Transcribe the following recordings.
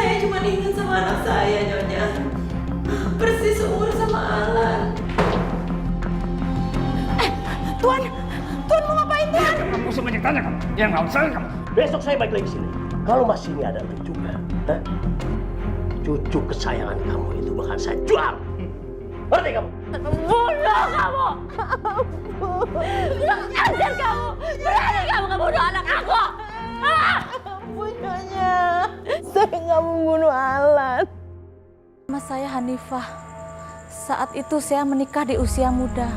Saya cuma ingat sama anak saya, Nyonya. Persis umur sama Alan. Tuan mau ngapain, Tuan? Kamu usah banyak tanya kamu. Yang nggak usah kamu. Besok saya balik lagi sini. Kalau masih ini ada juga, cucu kesayangan kamu itu bakal saya jual. Ngerti kamu? Bunuh kamu! Kurang ajar kamu! Berani kamu ngebunuh anak aku! Ampun, Nyonya. Saya nggak membunuh Alan. Nama saya Hanifah. Saat itu saya menikah di usia muda,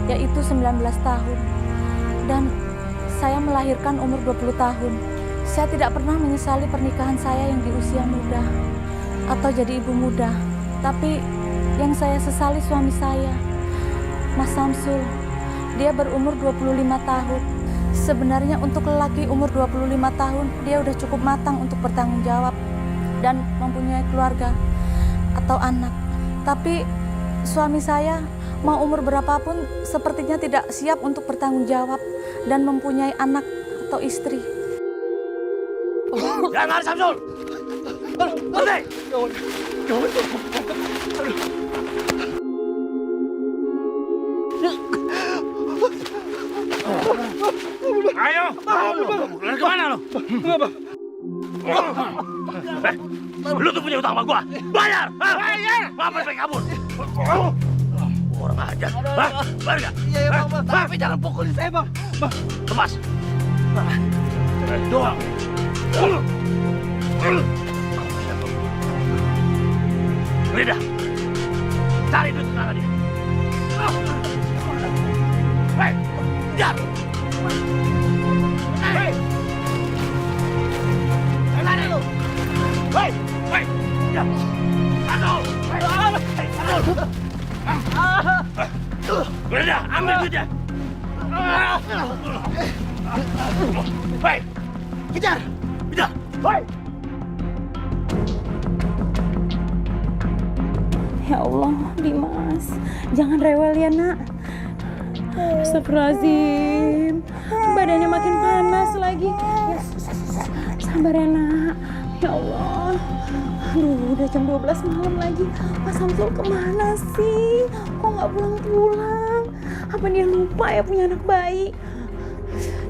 yaitu 19 tahun. Dan saya melahirkan umur 20 tahun. Saya tidak pernah menyesali pernikahan saya yang di usia muda atau jadi ibu muda. Tapi yang saya sesali suami saya, Mas Samsul. Dia berumur 25 tahun. Sebenarnya untuk lelaki umur 25 tahun, dia udah cukup matang untuk bertanggung jawab dan mempunyai keluarga atau anak. Tapi suami saya mau umur berapapun sepertinya tidak siap untuk bertanggung jawab dan mempunyai anak atau istri. Jangan lari, Samsul! Berhenti! Ayo, lari kemana lo? Lu tuh punya utang sama gua. Bayar! Bayar! Ngapain pengen kabur? Orang aja. Bayar nggak? Iya, Bang. Tapi jangan pukulin saya, Bang. Lepas. Doang. Lidah. Cari duit tenaga dia. Hei, kejar. Hei. Lari lu. Hei, hei. Ya. Satu. Hei, satu. Lidah, ambil duitnya. Hei. Kejar. Kejar. Hei. Ya Allah, Dimas, jangan rewel ya, Nak. Astagfirullahaladzim, badannya makin panas lagi. Ya, sabar ya, Nak. Ya Allah, aduh, udah jam 12 malam lagi. Mas Samsul kemana sih? Kok nggak pulang-pulang? Apa dia lupa ya punya anak bayi?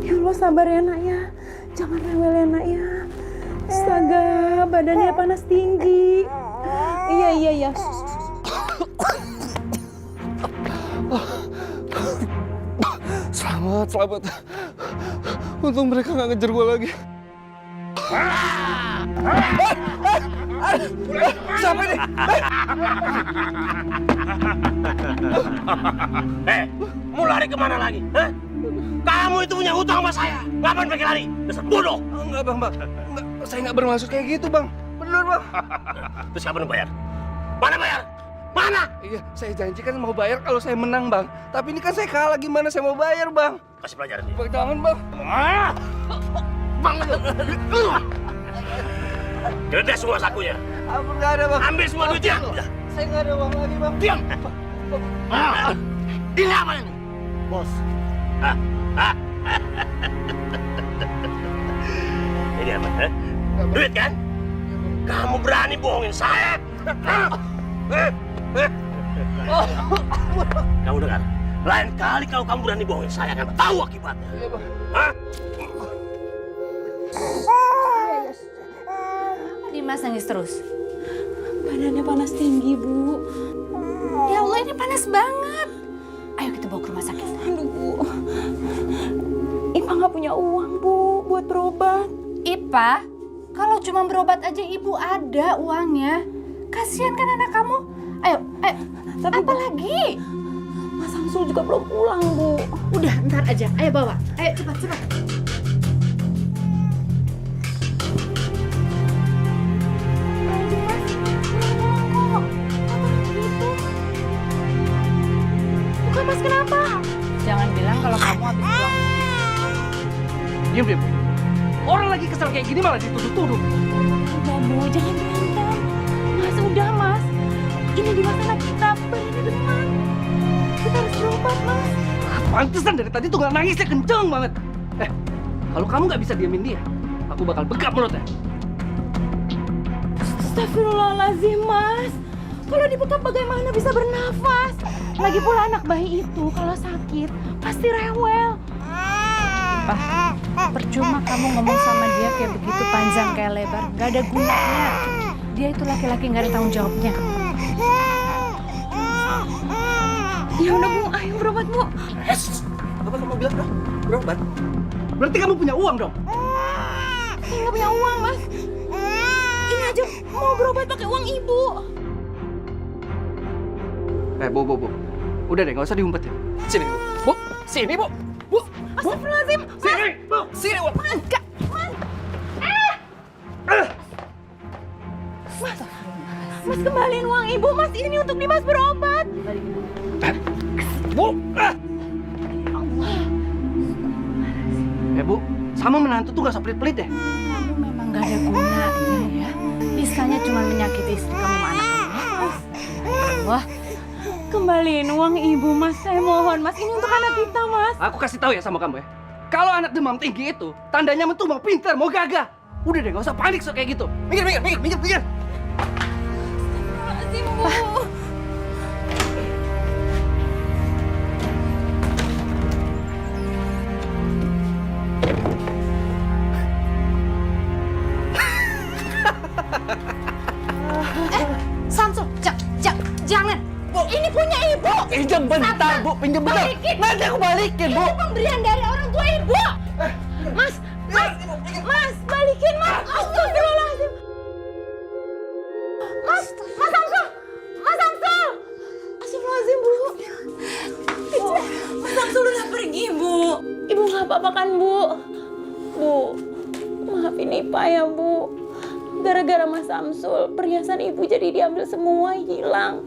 Ya Allah, sabar ya, Nak ya. Jangan rewel ya, Nak ya. Astaga, badannya panas tinggi. Iya. Selamat. Untung mereka nggak ngejar gue lagi. Siapa ini? Mau lari kemana lagi? Hah? Kamu itu punya hutang sama saya. Ngapain pakai lari? Dasar bodoh. Enggak, Bang. Enggak, saya nggak bermaksud kayak gitu, Bang. Bener, Bang. Terus kapan bayar? Mana bayar? Mana? Iya, saya janji kan mau bayar kalau saya menang, Bang. Tapi ini kan saya kalah, gimana saya mau bayar, Bang? Kasih pelajaran dia. Bang, jangan, Bang. Bang, gede semua sakunya. Ampun, nggak ada, Bang. Ambil semua duitnya. Saya nggak ada uang lagi, Bang. Diam. Ini apa ini? Bos. Ini apa? Duit kan? Kamu berani bohongin saya? Kamu dengar? Lain kali kalau kamu berani bohongin saya akan tahu akibatnya. Hah? Dimas nangis terus. Badannya panas tinggi, Bu. Ya Allah, ini panas banget. Ayo kita bawa ke rumah sakit. Aduh, Bu. Ipa nggak punya uang, Bu, buat berobat. Ipa, kalau cuma berobat aja ibu ada uangnya. Kasihan kan anak kamu. Ayo. Tapi apa lagi? Mas Samsul juga belum pulang, Bu. Udah, ntar aja. Ayo bawa. Ayo cepat. Bukan, Mas, kenapa? Jangan bilang kalau kamu habis pulang. Diam, Bu. Orang lagi kesel kayak gini malah dituduh-tuduh. Udah, Bu, jangan berantem. Mas, udah, Mas. Ini di masa anak kita, badannya demam. Kita harus berobat, Mas. Pantesan dari tadi tuh nangisnya kenceng banget. Kalau kamu nggak bisa diamin dia, aku bakal bekap mulutnya. Astagfirullahaladzim, Mas. Kalau dibekap bagaimana bisa bernafas? Lagi pula anak bayi itu kalau sakit pasti rewel. Percuma kamu ngomong sama dia kayak begitu panjang kayak lebar. Gak ada gunanya. Dia itu laki-laki gak ada tanggung jawabnya. Ya udah Bu, ayo berobat Bu. Apa kamu bilang dong? Berobat? Berarti kamu punya uang dong? Saya nggak punya uang, Mas. Ini aja mau berobat pakai uang Ibu. Bu. Udah deh, nggak usah diumpetin. Sini, Bu. Sini, Bu. Bu. Astagfirullahaladzim, Mas. Sini, Bu. Sini, Bu. Mas, Kak. Mas. Mas, kembaliin uang Ibu, Mas. Ini untuk Dimas berobat. Bu. Bu, sama menantu tuh gak usah pelit-pelit deh. Kamu memang gak ada gunanya ya. Bisanya cuma menyakiti istri kamu sama anak kamu. Wah, kembaliin uang Ibu, Mas. Saya mohon, Mas. Ini untuk anak kita, Mas. Aku kasih tahu ya sama kamu ya. Kalau anak demam tinggi itu, tandanya mentu mau pinter, mau gagah. Udah deh, gak usah panik soal kayak gitu. Minggir. Astagfirullahaladzim, Bu. Samsul, jangan. Ini punya Ibu. Pinjam bentar, Bu. Pinjam bentar. Balikin. Nanti aku balikin, Bu. Ini pemberian dari orang tua Ibu. Mas, balikin, Mas. Astagfirullahaladzim. Mas Samsul. Astagfirullahaladzim, Bu. Mas Samsul udah pergi, Bu. Ibu nggak apa-apa kan, Bu? Bu, maafin Ipa ya, Bu. Gara-gara Mas Samsul, perhiasan Ibu jadi diambil semua, hilang.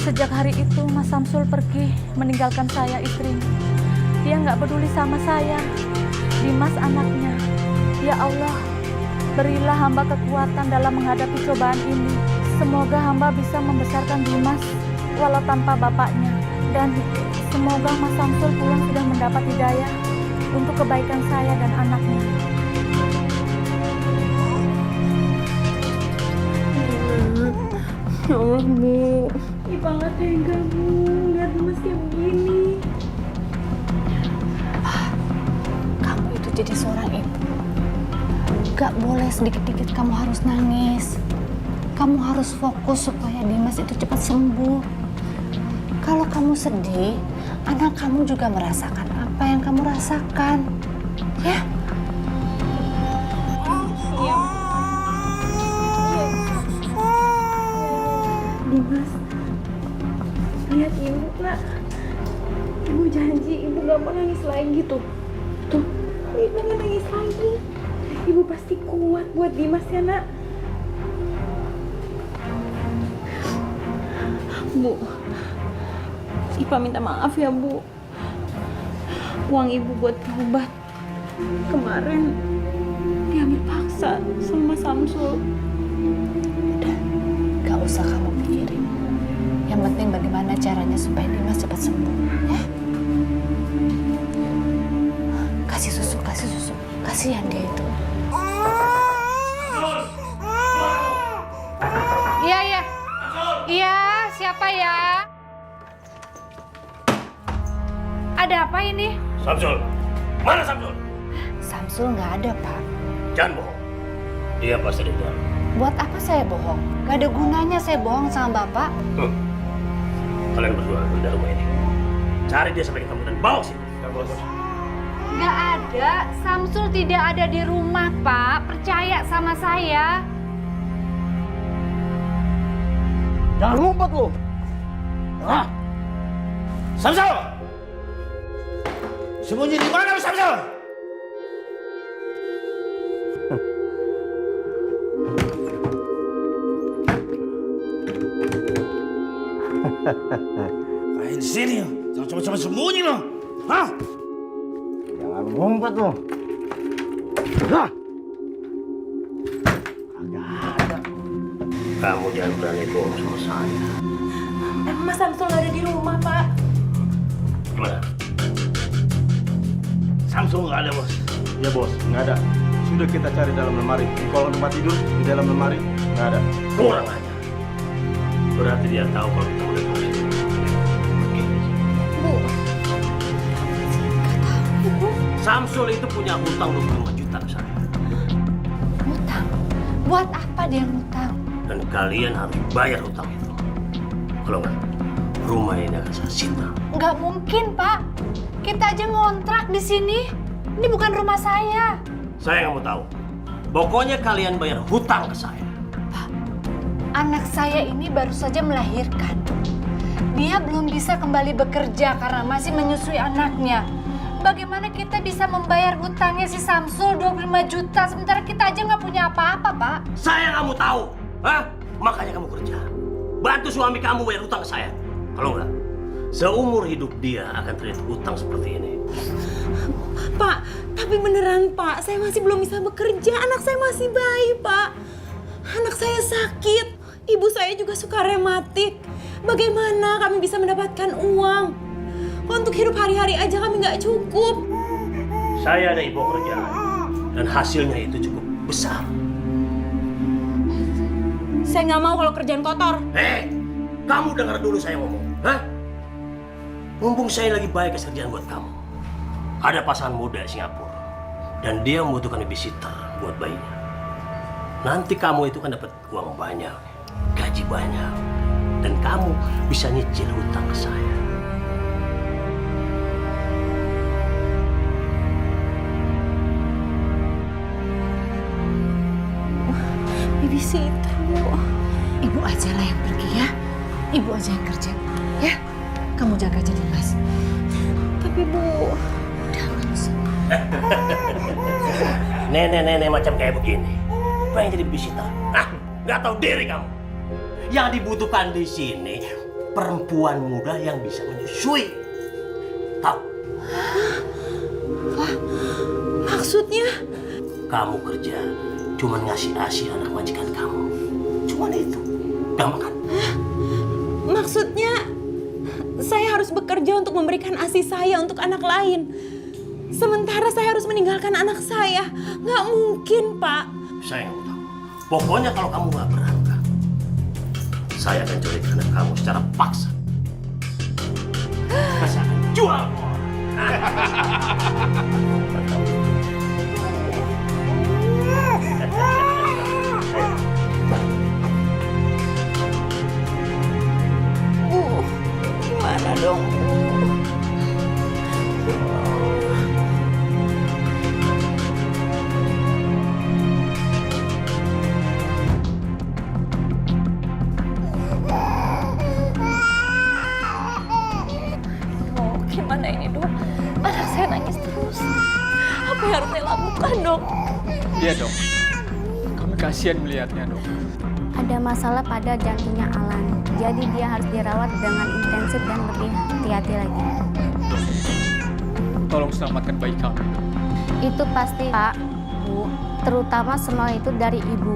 Sejak hari itu Mas Samsul pergi meninggalkan saya istrinya. Dia nggak peduli sama saya, Dimas anaknya. Ya Allah, berilah hamba kekuatan dalam menghadapi cobaan ini. Semoga hamba bisa membesarkan Dimas walau tanpa bapaknya. Dan semoga Mas Samsul pulang sudah mendapat hidayah untuk kebaikan saya dan anaknya. Ya Allah, Bu. Ipa nggak tega, Bu. Lihat Dimas kayak begini. Kamu itu jadi seorang ibu. Gak boleh sedikit-dikit kamu harus nangis. Kamu harus fokus supaya Dimas itu cepat sembuh. Kalau kamu sedih, anak kamu juga merasakan apa yang kamu rasakan. Ya? Iya. Dimas, lihat Ibu, Nak. Ibu janji Ibu gak mau nangis lagi tuh. Tuh, Ibu gak nangis lagi. Ibu pasti kuat buat Dimas ya, Nak. Bu, Ipa minta maaf ya, Bu. Uang Ibu buat berobat kemarin diambil paksa sama Samsul. Udah, gak usah kamu pikirin. Yang penting bagaimana caranya supaya Dimas cepat sembuh, ya? Kasih susu. Kasihan dia itu. Iya, siapa ya? Ada apa ini? Samsul, mana Samsul? Samsul nggak ada, Pak. Jangan bohong. Dia pasti di dalam. Buat apa saya bohong? Gak ada gunanya saya bohong sama Bapak. Kalian berdua dari rumah ini. Cari dia sampai ketemu dan bawa sini. Nggak ada. Samsul tidak ada di rumah, Pak. Percaya sama saya. Jangan ngumpet lu. Hah? Samsul! Sembunyi di mana, Samsul? Kayak di sini, jangan coba-coba sembunyi lo. Hah? Jangan ngumpet lu. Hah? Agak ada. Kamu jangan berani bohong sama saya. Mas Samsul nggak ada di rumah, Pak. Gimana? Samsul nggak ada, Bos. Ya bos, nggak ada. Sudah kita cari dalam lemari. Di kolong tempat tidur, di dalam lemari, nggak ada. Kurang aja. Berarti dia tahu kalau kita udah tahu. Bu. Samsul itu punya hutang 25 juta ke saya. Ngutang? Buat apa dia ngutang? Dan kalian harus bayar hutang itu. Kalau nggak, rumah ini akan saya sita. Nggak mungkin, Pak. Kita aja ngontrak di sini. Ini bukan rumah saya. Saya nggak mau tahu. Pokoknya kalian bayar hutang ke saya. Pak, anak saya ini baru saja melahirkan. Dia belum bisa kembali bekerja karena masih menyusui anaknya. Bagaimana kita bisa membayar hutangnya si Samsul 25 juta sementara kita aja nggak punya apa-apa, Pak? Saya nggak mau tahu. Hah? Makanya kamu kerja. Bantu suami kamu bayar hutang ke saya. Kalau nggak, seumur hidup dia akan terlihat hutang seperti ini. Pak, tapi beneran Pak, saya masih belum bisa bekerja. Anak saya masih bayi, Pak. Anak saya sakit. Ibu saya juga suka rematik. Bagaimana kami bisa mendapatkan uang? Untuk hidup hari-hari aja kami nggak cukup. Saya ada info kerjaan. Dan hasilnya itu cukup besar. Saya nggak mau kalau kerjaan kotor. Kamu dengar dulu saya ngomong. Hah? Mumpung saya lagi bayar kerjaan buat kamu. Ada pasangan muda di Singapura. Dan dia membutuhkan babysitter buat bayinya. Nanti kamu itu kan dapat uang banyak. Gaji banyak. Dan kamu bisa nyicil hutang ke saya. Babysitter, Bu. Ibu aja lah yang pergi ya. Ibu aja yang kerja. Ya, kamu jaga jadi Mas. Tapi Bu, Udah, nggak usah. Nenek-nenek macam kayak begini. Pengen jadi babysitter? Nggak tahu diri kamu. Yang dibutuhkan di sini perempuan muda yang bisa menyusui. Tahu? maksudnya? Kamu kerja cuma ngasih ASI anak majikan kamu. Cuman itu. Gampang kan? Maksudnya saya harus bekerja untuk memberikan ASI saya untuk anak lain. Sementara saya harus meninggalkan anak saya. Nggak mungkin, Pak. Saya nggak tahu. Pokoknya kalau kamu nggak berangkat, saya akan culik anak kamu secara paksa. Saya akan jual. Bu, gimana dong, Bu? Gimana ini, Dok? Anak saya nangis terus. Apa yang harus saya lakukan, Dok? Iya, Dok. Kami kasihan melihatnya, Dok. Ada masalah pada jantungnya Alan. Jadi dia harus dirawat dengan intensif dan lebih hati-hati lagi. Dok, tolong selamatkan bayi kami. Itu pasti, Pak, Bu. Terutama semua itu dari ibu.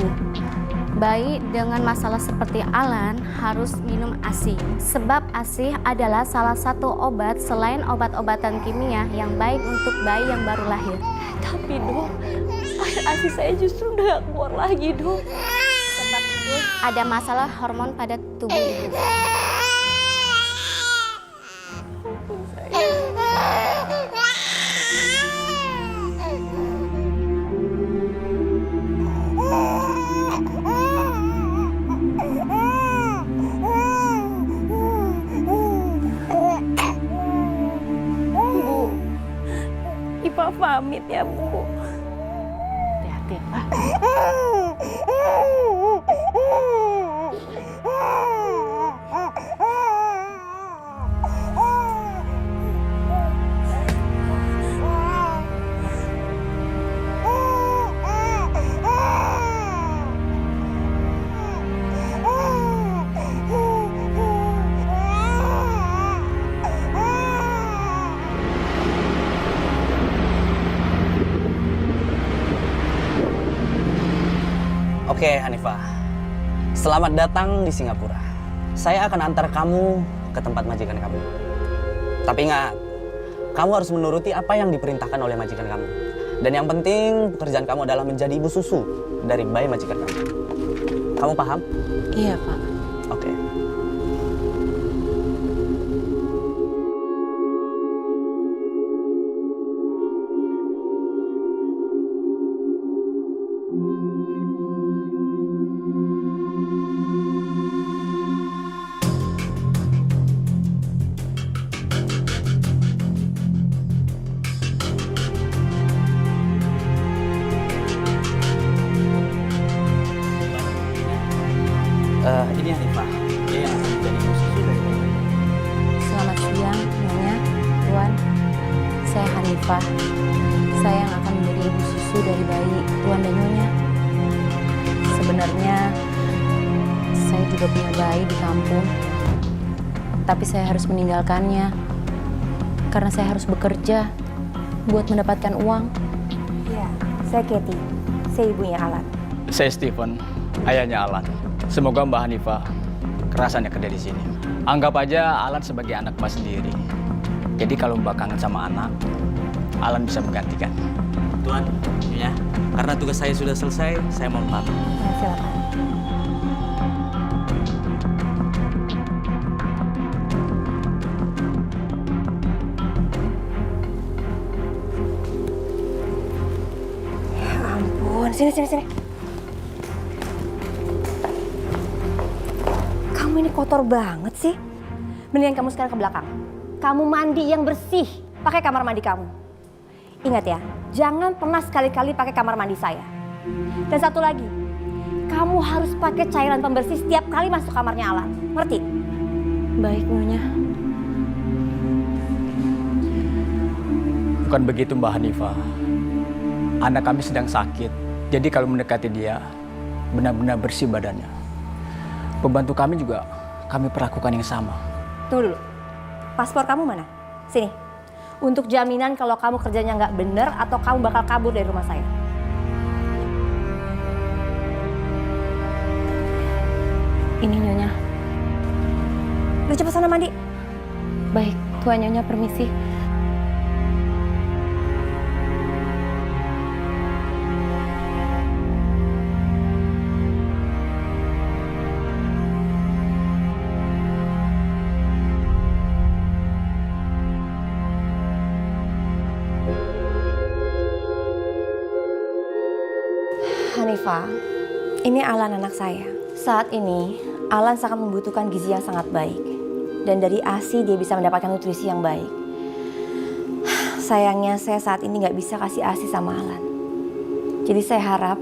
Bayi dengan masalah seperti Alan harus minum ASI. Sebab ASI adalah salah satu obat selain obat-obatan kimia yang baik untuk bayi yang baru lahir. Tapi, Dok, air ASI saya justru udah gak keluar lagi, Dok. Sebab itu ada masalah hormon pada tubuh ibu. Ipa pamit ya, Bu. Hati-hati, Pak. Oke, Hanifah. Selamat datang di Singapura. Saya akan antar kamu ke tempat majikan kamu. Tapi ingat, kamu harus menuruti apa yang diperintahkan oleh majikan kamu. Dan yang penting, pekerjaan kamu adalah menjadi ibu susu dari bayi majikan kamu. Kamu paham? Iya, Pak. Oke. Ini Hanifah, dia yang akan menjadi ibu susu dari bayi. Selamat siang, Nyonya, Tuan. Saya Hanifah. Saya yang akan menjadi ibu susu dari bayi Tuan dan Nyonya. Sebenarnya saya juga punya bayi di kampung, tapi saya harus meninggalkannya karena saya harus bekerja buat mendapatkan uang. Iya, saya Katie. Saya ibunya Alan. Saya Stephen, ayahnya Alan. Semoga Mbak Hanifah kerasannya kerja di sini. Anggap aja Alan sebagai anak Mbak sendiri. Jadi kalau Mbak kangen sama anak, Alan bisa menggantikan. Tuan, ya, karena tugas saya sudah selesai, saya mau pamit. Silakan. Ya ampun, sini. Kamu ini kotor banget sih. Mendingan kamu sekarang ke belakang. Kamu mandi yang bersih, pakai kamar mandi kamu. Ingat ya, jangan pernah sekali-kali pakai kamar mandi saya. Dan satu lagi, kamu harus pakai cairan pembersih setiap kali masuk kamarnya Alan. Ngerti? Baik, Nyonya. Bukan begitu Mbak Hanifah. Anak kami sedang sakit, jadi kalau mendekati dia, benar-benar bersih badannya. Pembantu kami juga kami perlakukan yang sama. Tunggu dulu, paspor kamu mana? Sini, untuk jaminan kalau kamu kerjanya nggak bener atau kamu bakal kabur dari rumah saya. Ini Nyonya. Udah cepet sana mandi. Baik, Tuan Nyonya permisi. Hanifah, ini Alan anak saya. Saat ini, Alan sangat membutuhkan gizi yang sangat baik. Dan dari ASI dia bisa mendapatkan nutrisi yang baik. Sayangnya saya saat ini nggak bisa kasih ASI sama Alan. Jadi saya harap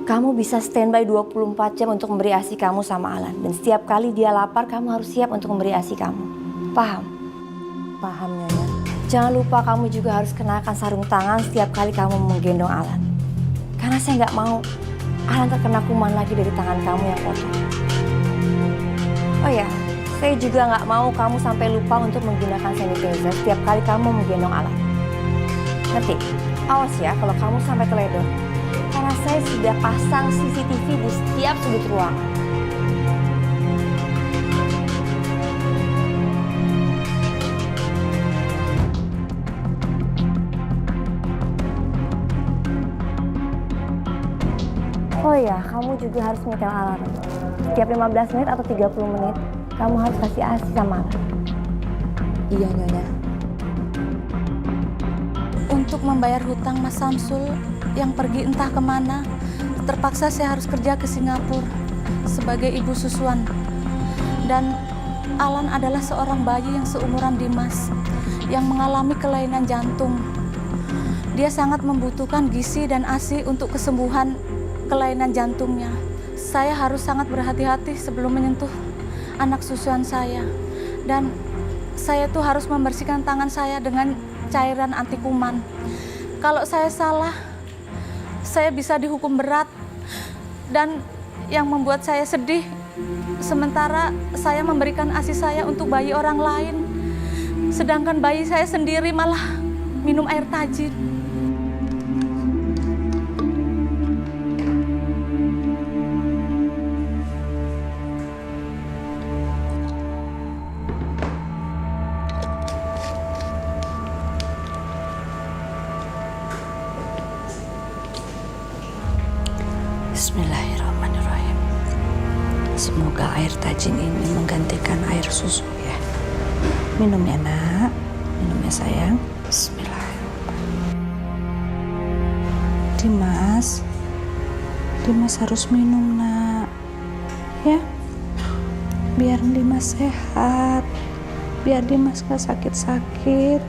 kamu bisa standby 24 jam untuk memberi ASI kamu sama Alan. Dan setiap kali dia lapar, kamu harus siap untuk memberi ASI kamu. Paham? Paham, Nyonya. Jangan lupa kamu juga harus kenakan sarung tangan setiap kali kamu menggendong Alan. Karena saya nggak mau Alan terkena kuman lagi dari tangan kamu yang kotor. Oh ya, saya juga nggak mau kamu sampai lupa untuk menggunakan sanitizer setiap kali kamu menggendong Alan. Ngerti? Awas ya kalau kamu sampai teledor. Karena saya sudah pasang CCTV di setiap sudut ruangan. Oh ya, kamu juga harus nyetel alarm. Setiap 15 menit atau 30 menit, kamu harus kasih ASI sama Alan. Iya, Nyonya. Untuk membayar hutang Mas Samsul yang pergi entah kemana, terpaksa saya harus kerja ke Singapura sebagai ibu susuan. Dan Alan adalah seorang bayi yang seumuran Dimas yang mengalami kelainan jantung. Dia sangat membutuhkan gizi dan ASI untuk kesembuhan kelainan jantungnya. Saya harus sangat berhati-hati sebelum menyentuh anak susuan saya. Dan saya tuh harus membersihkan tangan saya dengan cairan anti kuman. Kalau saya salah, saya bisa dihukum berat. Dan yang membuat saya sedih, sementara saya memberikan ASI saya untuk bayi orang lain, sedangkan bayi saya sendiri malah minum air tajin. Bismillahirrahmanirrahim. Semoga air tajin ini menggantikan air susu ya. Minum ya nak, minum ya sayang. Bismillahirrahmanirrahim. Dimas harus minum nak, ya. Biar Dimas sehat, biar Dimas gak sakit-sakit.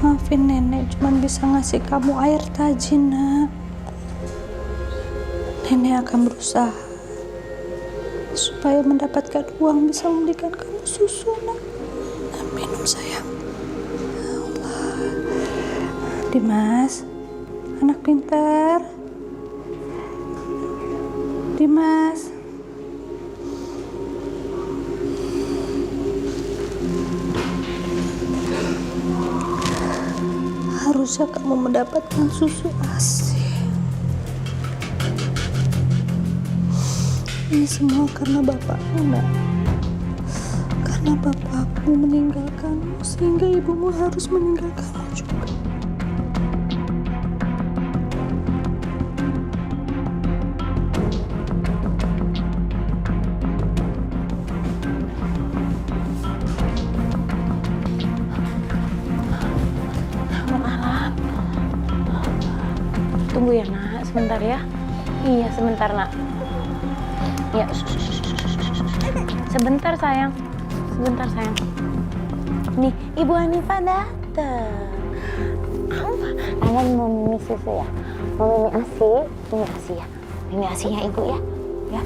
Maafin nenek cuma bisa ngasih kamu air tajin nak. Nenek akan berusaha supaya mendapatkan uang bisa membelikan kamu susu nak. Nah, minum sayang. Allah. Dimas, anak pintar. Dimas. Harusnya kamu mendapatkan susu ASI. Ini semua karena bapakmu, nak. Karena bapakmu meninggalkanmu, sehingga ibumu harus meninggalkanmu juga. Alan, tunggu ya nak, sebentar ya. Iya sebentar nak. Ya, sebentar sayang, sebentar sayang. Nih, Ibu Hanifah datang. Alan mau mimi susu ya, mau mimi asi ya, mimi asinya Ibu ya, ya.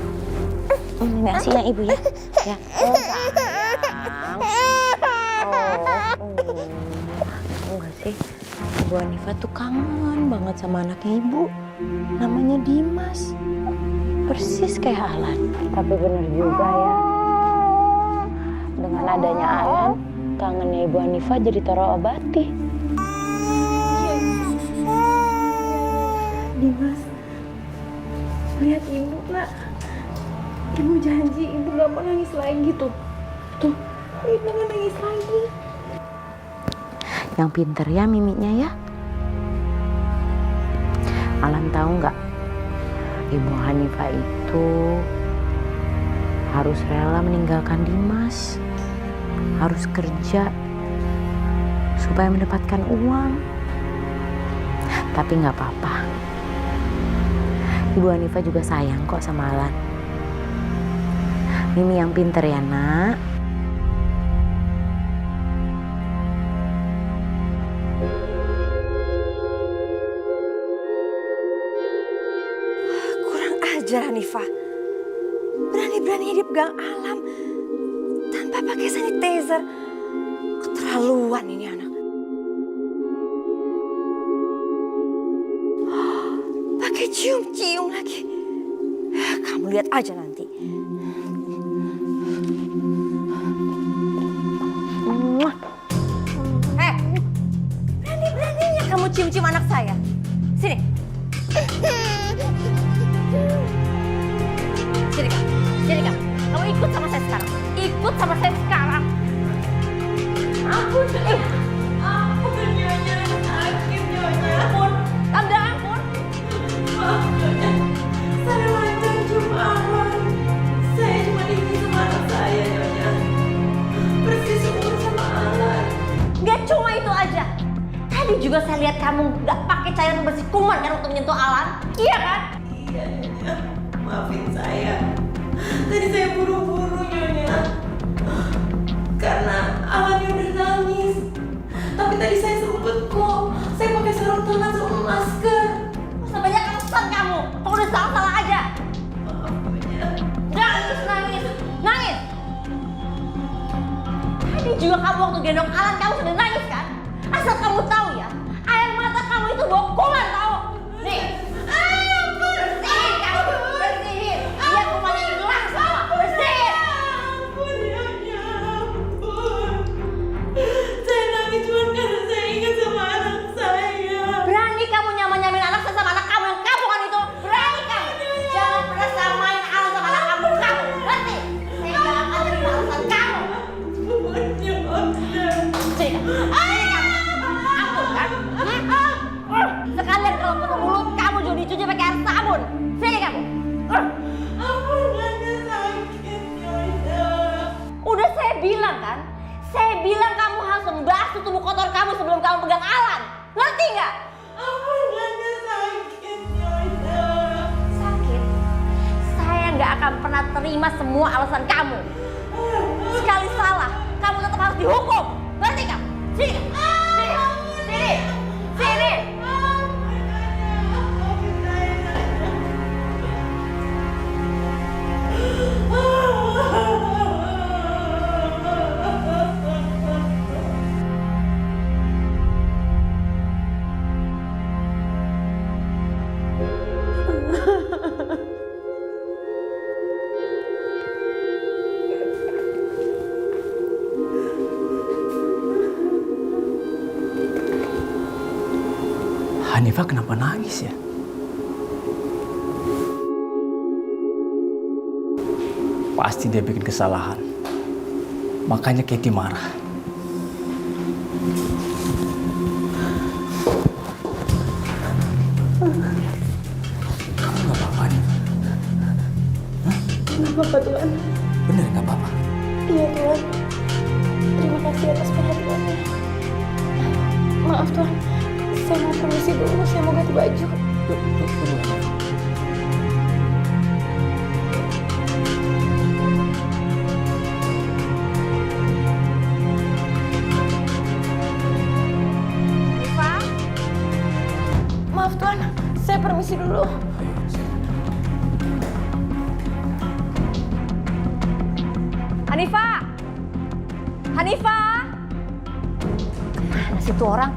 Mimi asinya Ibu ya, ya. Oh sayang. Oh, enggak sih. Ibu Hanifah tuh kangen banget sama anaknya Ibu. Namanya Dimas. Persis kayak Alan. Tapi bener juga ya. Dengan adanya Alan, kangennya Ibu Hanifah jadi terobati. Dimas, lihat Ibu nak. Ibu janji Ibu gak mau nangis lagi tuh. Tuh, Ibu gak nangis lagi. Yang pinter ya miminya ya. Alan tahu nggak? Ibu Hanifah itu harus rela meninggalkan Dimas, harus kerja supaya mendapatkan uang. Tapi nggak apa-apa. Ibu Hanifah juga sayang kok sama Alan. Mimi yang pinter ya nak. Ajar Hanifah, berani-beraninya dia pegang Alam tanpa pakai sanitizer. Keterlaluan ini anak. Pakai cium-cium lagi. Kamu lihat aja nanti. Berani-beraninya kamu cium-cium anak saya. Sini. Jadi kak, kamu ikut sama saya sekarang. Ikut sama saya sekarang. Ampun, ampun Nyonya, sakit Nyonya. Ampun, Anda ampun. Maaf Nyonya, saya lancar cuma Alan. Saya cuma ingin sama anak saya Nyonya. Persis umur sama Alan. Gak cuma itu aja. Tadi juga saya lihat kamu gak pakai cairan bersih kuman kan untuk menyentuh Alan. Iya kan? Iya Nyonya, maafin saya. Tadi saya buru-buru Nyonya. Karena Alannya udah nangis. Tapi tadi saya sempet kok. Saya pakai sarung tangan sama masker. Masa banyak alasan kamu? Kok udah salah-salah aja? Maaf Nyonya. Nangis. Nangis. Tadi juga kamu waktu gendong Alan kamu sudah nangis kan? Asal kamu tahu ya, air mata kamu itu bawa kuman tahu. Nih. Bersihin kamu. Bersihin. Lihat kumannya hilang semua. Bersihin. Ampun Nyonya, ampun. Saya nangis cuma karena saya ingat sama anak saya. Berani kamu nyamain anak saya sama anak kamu yang kampungan itu? Berani kamu? Jangan pernah samain Alan sama anak kamu. Ngerti? Saya gak akan terima alasan kamu. Ampun Nyonya. Sekarang Saya bilang kamu harus membasuh tubuh kotor kamu sebelum kamu pegang Alan. Ngerti nggak? Nyonya sakit, Nyonya. Sakit? Saya nggak akan pernah terima semua alasan kamu. Sekali salah, kamu tetap harus dihukum. Ngerti nggak? Sini, sini, sini. Hanifah kenapa nangis ya? Pasti dia bikin kesalahan. Makanya Katie marah. Kamu nggak apa-apa nih? Nggak apa-apa, Tuan. Bener nggak apa-apa? Iya, Tuan. Terima kasih atas perhatiannya. Maaf, Tuan. Saya mau permisi dulu, saya mau ganti baju. Tunggu. Hanifa? Maaf, Tuan. Saya permisi dulu. Hanifa? Hanifa? Mana sih tuh orang?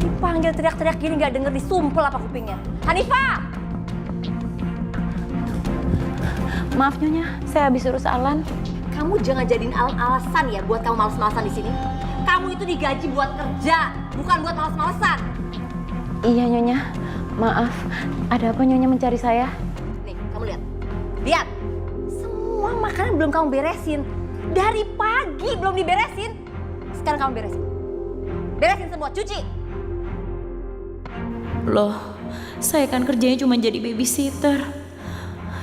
Dipanggil teriak-teriak gini nggak denger, disumpel apa kupingnya? Hanifa! Maaf, Nyonya. Saya habis urus Alan. Kamu jangan jadiin Alan alasan ya buat kamu males-malesan di sini. Kamu itu digaji buat kerja, bukan buat males-malesan. Iya, Nyonya. Maaf. Ada apa Nyonya mencari saya? Nih, kamu lihat. Lihat. Semua makanan belum kamu beresin. Dari pagi belum diberesin. Sekarang kamu beresin. Beresin semua, cuci. Loh, saya kan kerjanya cuma jadi babysitter.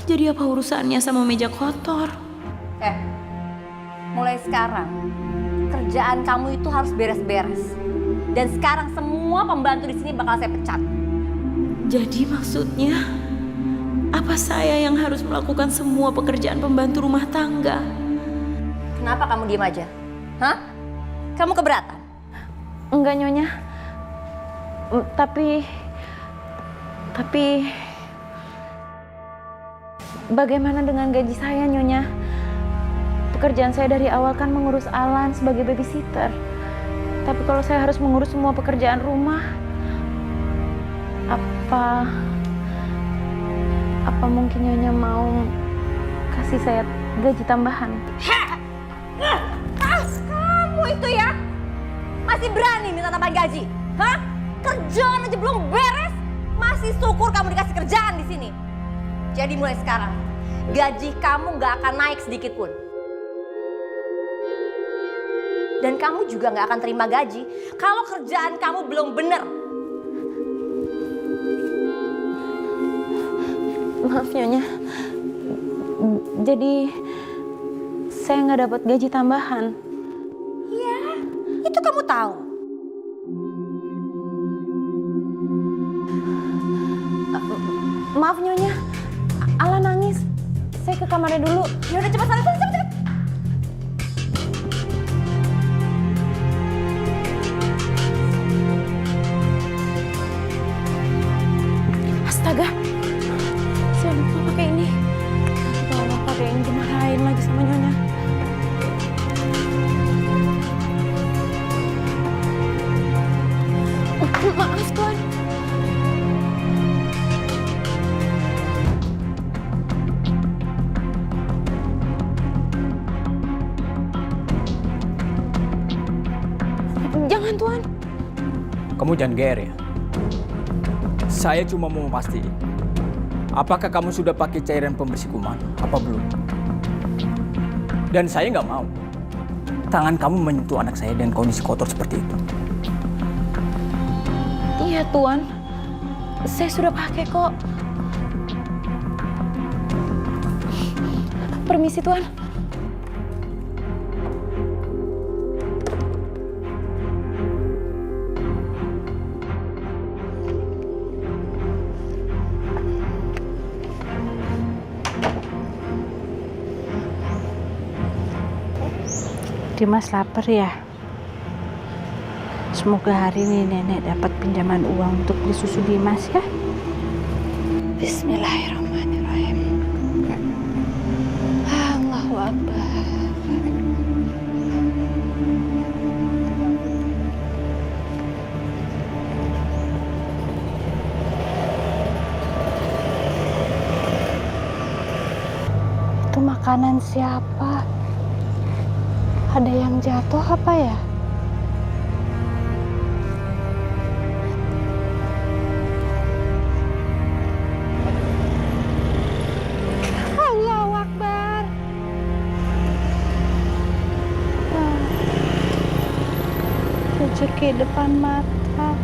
Jadi apa urusannya sama meja kotor? Mulai sekarang, kerjaan kamu itu harus beres-beres. Dan sekarang semua pembantu di sini bakal saya pecat. Jadi maksudnya, apa saya yang harus melakukan semua pekerjaan pembantu rumah tangga? Kenapa kamu diem aja? Hah? Kamu keberatan? Enggak, Nyonya. Tapi bagaimana dengan gaji saya, Nyonya? Pekerjaan saya dari awal kan mengurus Alan sebagai babysitter. Tapi kalau saya harus mengurus semua pekerjaan rumah, apa mungkin Nyonya mau kasih saya gaji tambahan? Kamu itu ya masih berani minta tambahan gaji? Hah? Kerjaan aja belum beres, masih syukur kamu dikasih kerjaan di sini. Jadi mulai sekarang, gaji kamu nggak akan naik sedikit pun. Dan kamu juga nggak akan terima gaji kalau kerjaan kamu belum benar. Maaf, Nyonya. Jadi saya nggak dapat gaji tambahan. Iya, itu kamu tahu. Maaf, Nyonya. Alan nangis. Saya ke kamarnya dulu. Ya udah, cepat sana, cepat. Astaga, saya lupa pakai ini. Nanti kalau pakai ini dimarahin lagi sama Nyonya. Maaf, Tuan. Jangan, Tuan. Kamu jangan GR ya. Saya cuma mau memastikan, apakah kamu sudah pakai cairan pembersih kuman, apa belum? Dan saya nggak mau tangan kamu menyentuh anak saya dengan kondisi kotor seperti itu. Iya, Tuan. Saya sudah pakai kok. Permisi, Tuan. Dimas lapar ya? Semoga hari ini nenek dapat pinjaman uang untuk beli susu Dimas ya. Bismillahirrahmanirrahim. Allahu Akbar. Itu makanan siapa? Ada yang jatuh apa ya? Allahu Akbar. Rezeki depan mata.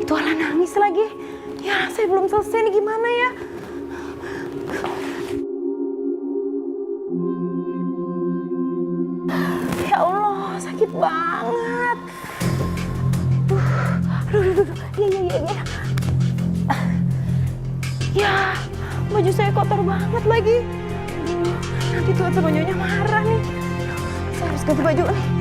Itu Alan nangis lagi. Ya, saya belum selesai nih, gimana ya? Ya Allah, sakit banget. Aduh. Ya. Ya, baju saya kotor banget lagi. Nanti tuan sama nyonya marah nih. Saya harus ganti baju nih.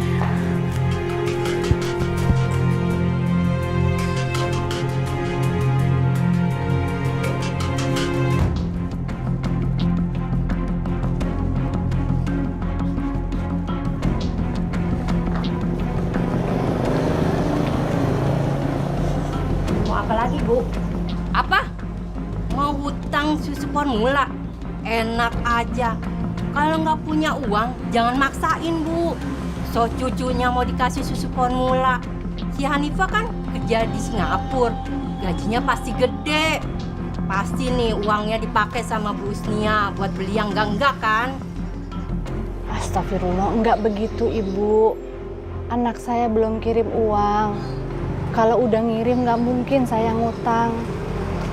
Apalagi Bu? Apa? Mau hutang susu formula? Enak aja. Kalau nggak punya uang, jangan maksain Bu. So cucunya mau dikasih susu formula. Si Hanifah kan kerja di Singapura. Gajinya pasti gede. Pasti nih uangnya dipakai sama Bu Usnia buat beli yang enggak kan? Astagfirullah, enggak begitu Ibu. Anak saya belum kirim uang. Kalau udah ngirim nggak mungkin saya ngutang.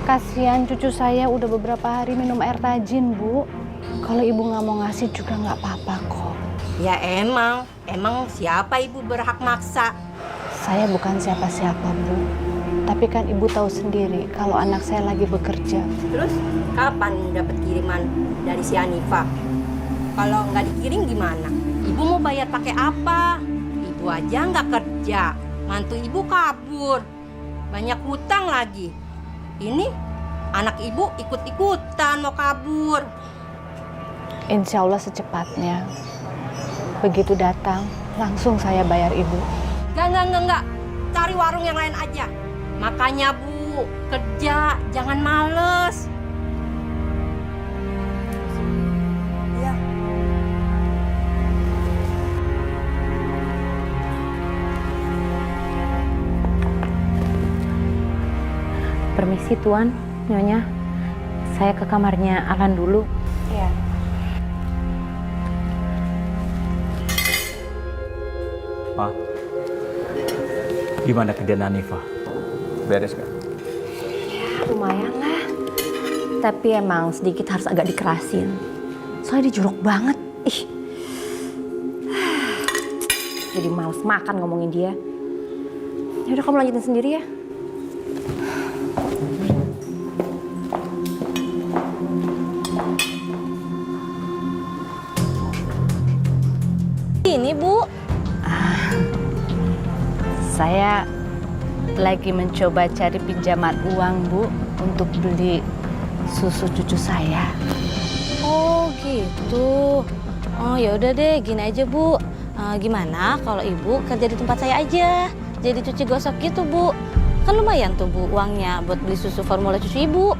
Kasihan cucu saya udah beberapa hari minum air tajin, Bu. Kalau Ibu nggak mau ngasih juga nggak apa-apa kok. Ya emang siapa Ibu berhak maksa? Saya bukan siapa-siapa, Bu. Tapi kan Ibu tahu sendiri kalau anak saya lagi bekerja. Terus kapan dapat kiriman dari si Hanifah? Kalau nggak dikirim gimana? Ibu mau bayar pakai apa? Ibu aja nggak kerja. Mantu Ibu kabur, banyak hutang lagi. Ini anak Ibu ikut-ikutan mau kabur. Insya Allah secepatnya. Begitu datang, langsung saya bayar Ibu. Enggak. Cari warung yang lain aja. Makanya Bu, kerja, jangan males. Iya. Permisi Tuan, Nyonya. Saya ke kamarnya Alan dulu. Iya. Pak, gimana kerjaan Hanifah? Beres kan? Lumayan lah. Tapi emang sedikit harus agak dikerasin. Soalnya dia jorok banget. Ih. Jadi males makan ngomongin dia. Yaudah kamu lanjutin sendiri ya. Ini Bu. Saya lagi mencoba cari pinjaman uang, Bu, untuk beli susu cucu saya. Oh gitu. Oh ya udah deh, gini aja Bu. Gimana kalau Ibu kerja di tempat saya aja, jadi cuci gosok gitu Bu. Kan lumayan tuh Bu uangnya buat beli susu formula cucu Ibu.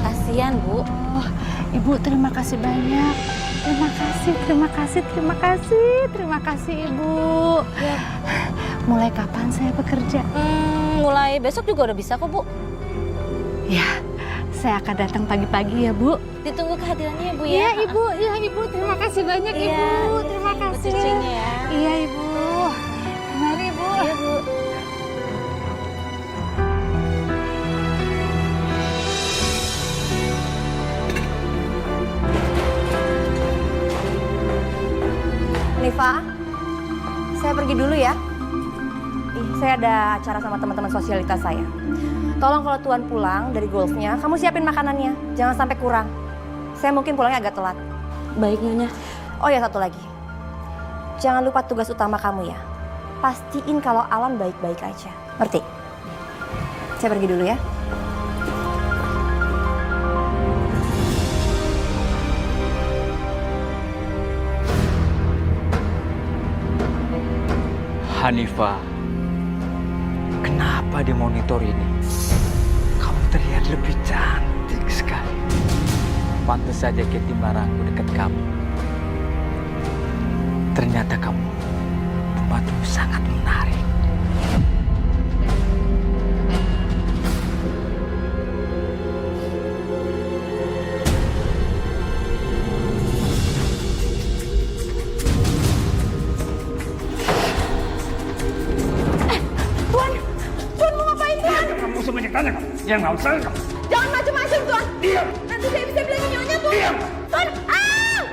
Kasihan Bu. Oh, Ibu terima kasih banyak. Terima kasih Ibu. Ya. Mulai kapan saya bekerja? Mulai besok juga udah bisa kok Bu. Ya, saya akan datang pagi-pagi ya Bu. Ditunggu kehadirannya ya Bu ya. Iya Ibu, terima kasih banyak Ibu. Terima kasih. Cucunya ya. Iya Ibu. Mari Bu. Iya Bu. pergi dulu ya. Saya ada acara sama teman-teman sosialitas saya. Tolong kalau Tuan pulang dari golfnya, kamu siapin makanannya. Jangan sampai kurang. Saya mungkin pulangnya agak telat. Baik, Nyonya. Oh ya, satu lagi. Jangan lupa tugas utama kamu ya. Pastiin kalau Alan baik-baik aja. Ngerti? Saya pergi dulu ya. Hanifah, kenapa di monitor ini kamu terlihat lebih cantik sekali? Pantas saja Keti Marangku dekat kamu. Ternyata kamu pembantu sangat menarik. Tuan mau ngapain, Tuan? Kamu usah banyak tanya kamu. Yang nggak usah kamu. Jangan macam-macam, Tuan. Diam. Nanti saya bisa bilang nyonya, Tuan. Diam. Tuan, tolong!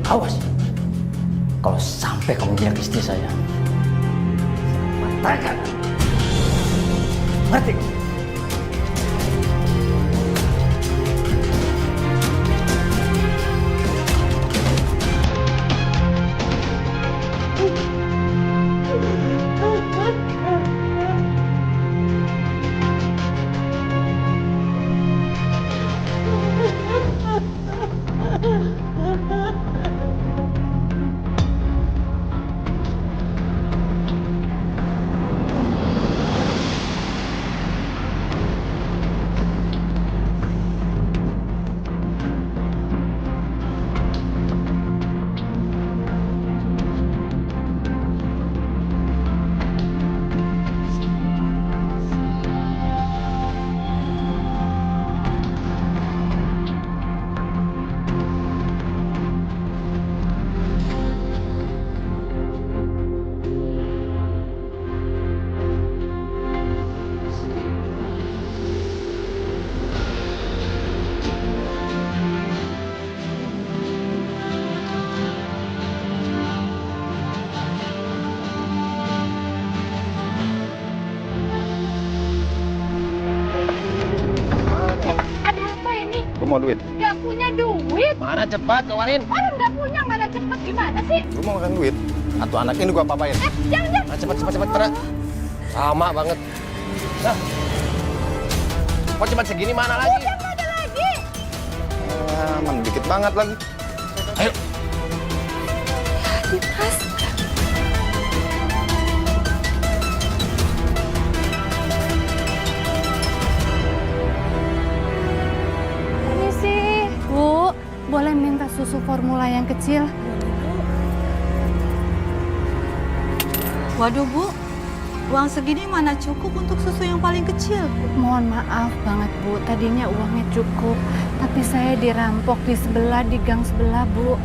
Awas. Kalau sampai kamu bilang istri saya, matakan. Ngerti? Mau duit? Gak punya duit. Mana cepat keluarin? Orang gak punya, mana cepet gimana sih? Gue mau makan duit. Atau anak ini gua apa-apain? Jangan. Cepet, Tera. Lama banget. Nah. Kok cepat segini mana lagi? Udah gak ada lagi. Man, dikit banget lagi. Ayo. Dimas. Permisi. Bu, boleh minta susu formula yang kecil? Waduh, Bu. Uang segini mana cukup untuk susu yang paling kecil? Mohon maaf banget, Bu. Tadinya uangnya cukup, tapi saya dirampok di sebelah, di gang sebelah, Bu.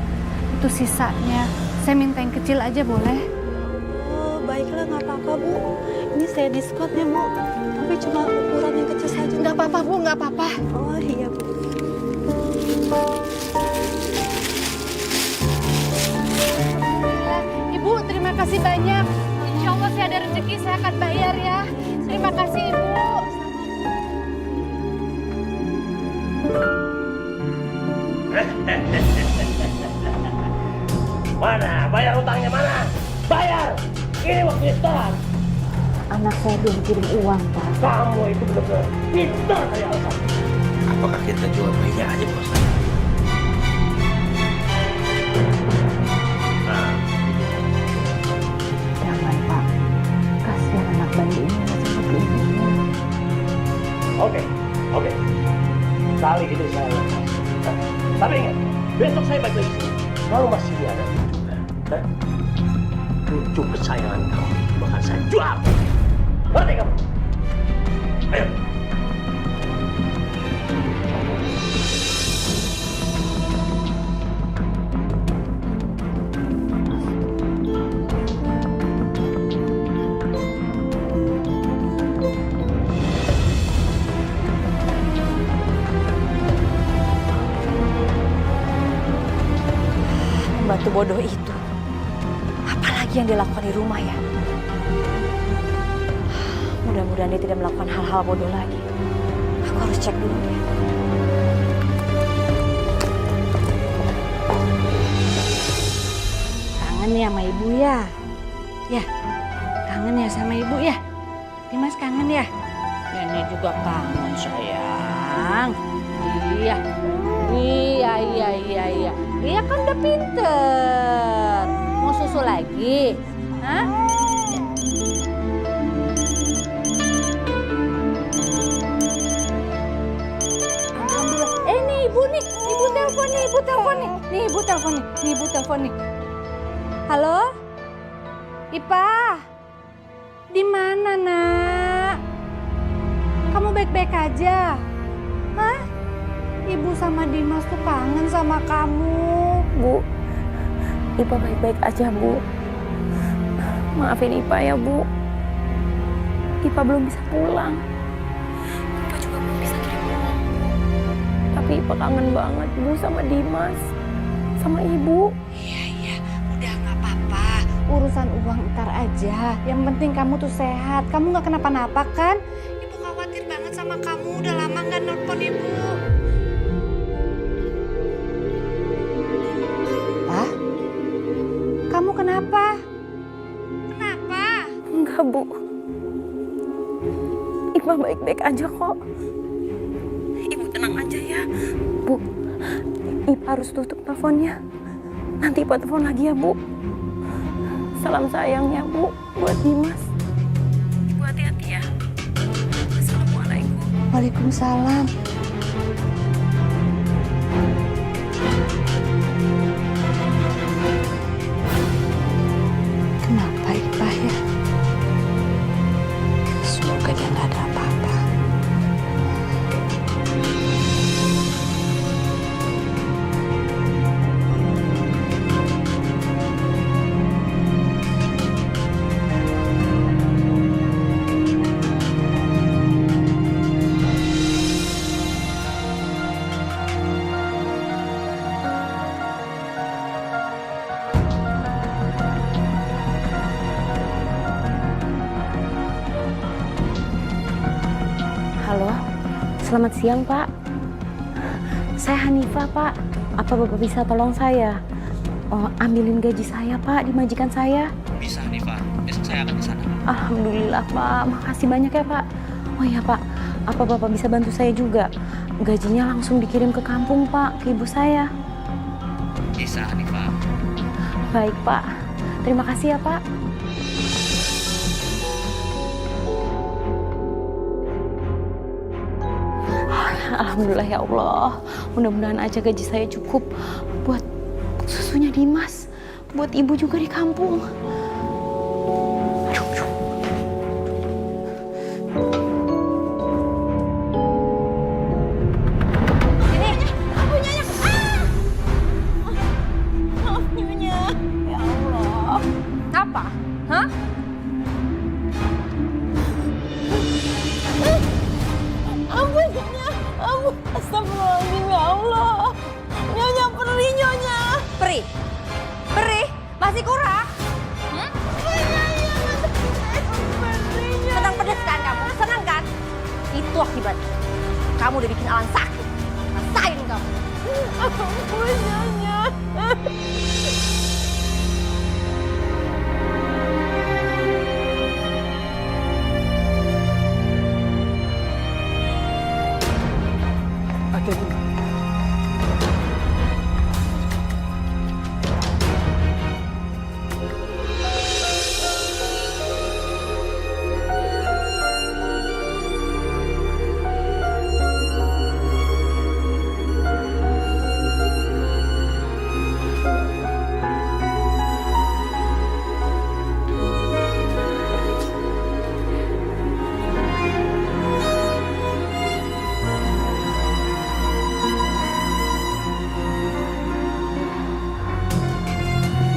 Itu sisanya. Saya minta yang kecil aja boleh? Oh, baiklah, nggak apa-apa, Bu. Ini saya diskon ya, Bu. Tapi cuma ukuran yang kecil saja. Nggak apa-apa, Bu. Nggak apa-apa. Oh, iya, Bu. Ibu, terima kasih banyak. Insya Allah saya ada rezeki, saya akan bayar ya. Terima kasih, Ibu. Mana? Bayar utangnya mana? Bayar! Ini waktu istirahat. Anak saya belum kirim uang, Pak. Kamu itu benar-benar pintar kayak Alsa. Apakah kita jual bayinya aja, Bos? Jangan, Pak. Kasihan anak bayi ini masih begini. Oke. Kali ini saya lepas. Tapi ingat, besok saya balik lagi sini. Kalau masih ada juga, cucu kesayangan kamu bakal saya jual. Ngerti kamu? Ayo. Pembantu bodoh itu. Apalagi yang dia lakukan di rumah ya? Mudah-mudahan dia tidak melakukan hal-hal bodoh lagi. Aku harus cek dulu ya. Kangen ya sama ibu ya? Ya, kangen ya sama ibu ya? Dimas kangen ya? Nenek juga kangen sayang. Iya. Iya. Iya kan udah pinter. Mau susu lagi? Hah? Nih ibu nih, ibu telepon nih, ibu telepon nih. Halo? Ipa? Di mana, Nak? Kamu baik-baik aja? Hah? Ibu sama Dimas tuh kangen sama kamu. Bu, Ipa baik-baik aja, Bu. Maafin Ipa ya, Bu. Ipa belum bisa pulang. Ipa juga belum bisa kirim uang. Tapi Ipa kangen banget, Bu, sama Dimas. Sama Ibu. Iya, udah nggak apa-apa. Urusan uang ntar aja. Yang penting kamu tuh sehat. Kamu nggak kenapa-napa kan? Ibu khawatir banget sama kamu. Udah lama nggak nelpon Ibu. Pak, kamu kenapa? Kenapa? Enggak, Bu. Ipa baik-baik aja kok. Ibu tenang aja ya. Bu, Ipa harus tutup teleponnya. Nanti Ipa telepon lagi ya, Bu. Salam sayangnya, Bu, buat Dimas. Ibu hati-hati ya. Assalamualaikum. Waalaikumsalam. Kenapa Ipa ya? Semoga dia nggak ada apa-apa. Halo, selamat siang, Pak. Saya Hanifah, Pak. Apa Bapak bisa tolong saya? Oh, ambilin gaji saya, Pak, di majikan saya. Bisa, Hanifah. Besok saya akan ke sana. Alhamdulillah, Pak. Makasih banyak ya, Pak. Oh iya, Pak. Apa Bapak bisa bantu saya juga? Gajinya langsung dikirim ke kampung, Pak, ke ibu saya. Bisa, Hanifah. Baik, Pak. Terima kasih ya, Pak. Alhamdulillah ya Allah. Mudah-mudahan aja gaji saya cukup buat susunya Dimas, buat ibu juga di kampung. Ini, aku Nyonya. Maaf Nyonya. Ya Allah. Apa? Hah? Ampun Nyonya. Ampun. Astagfirullahaladzim ya Allah. Nyonya perih Nyonya. Perih? Perih? Masih kurang? Senang pedes kan kamu? Senang kan? Itu akibatnya. Kamu udah bikin Alan sakit. Rasain kamu. Ampun Nyonya.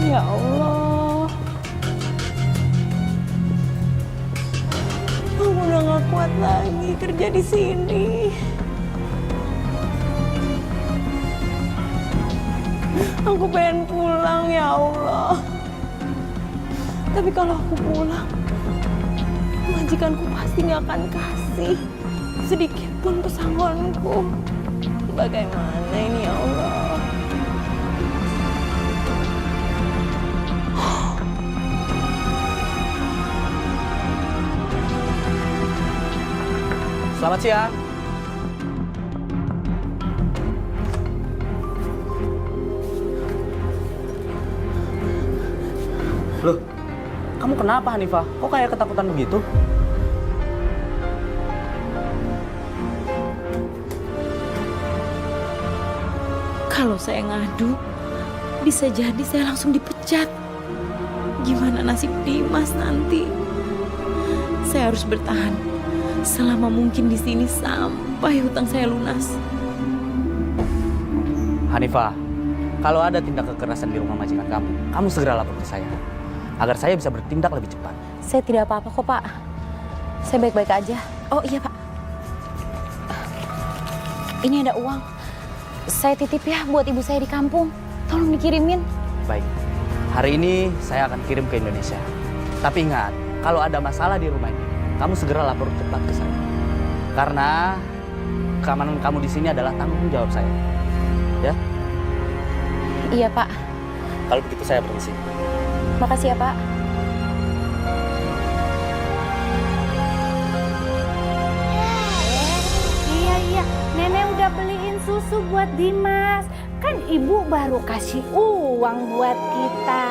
Ya Allah. Aku udah gak kuat lagi kerja di sini. Aku pengen pulang. pulang ya Allah. Tapi kalau aku pulang, majikanku pasti nggak akan kasih sedikit pun pesangonku. Bagaimana ini ya Allah? Selamat siang. Loh, kamu kenapa Hanifah? Kok kayak ketakutan begitu? Kalau saya ngadu, bisa jadi saya langsung dipecat. Gimana nasib Dimas nanti? Saya harus bertahan selama mungkin di sini sampai hutang saya lunas. Hanifah, kalau ada tindak kekerasan di rumah majikan kamu segera lapor ke saya. Agar saya bisa bertindak lebih cepat. Saya tidak apa-apa kok, Pak. Saya baik-baik aja. Oh iya, Pak. Ini ada uang. Saya titip ya buat ibu saya di kampung. Tolong dikirimin. Baik, hari ini saya akan kirim ke Indonesia. Tapi ingat, kalau ada masalah di rumah ini, kamu segera lapor cepat ke saya. Karena keamanan kamu di sini adalah tanggung jawab saya. Ya? Iya, Pak. Kalau begitu saya permisi. Makasih ya, Pak. Iya, Nenek udah beliin susu buat Dimas. Kan ibu baru kasih uang buat kita.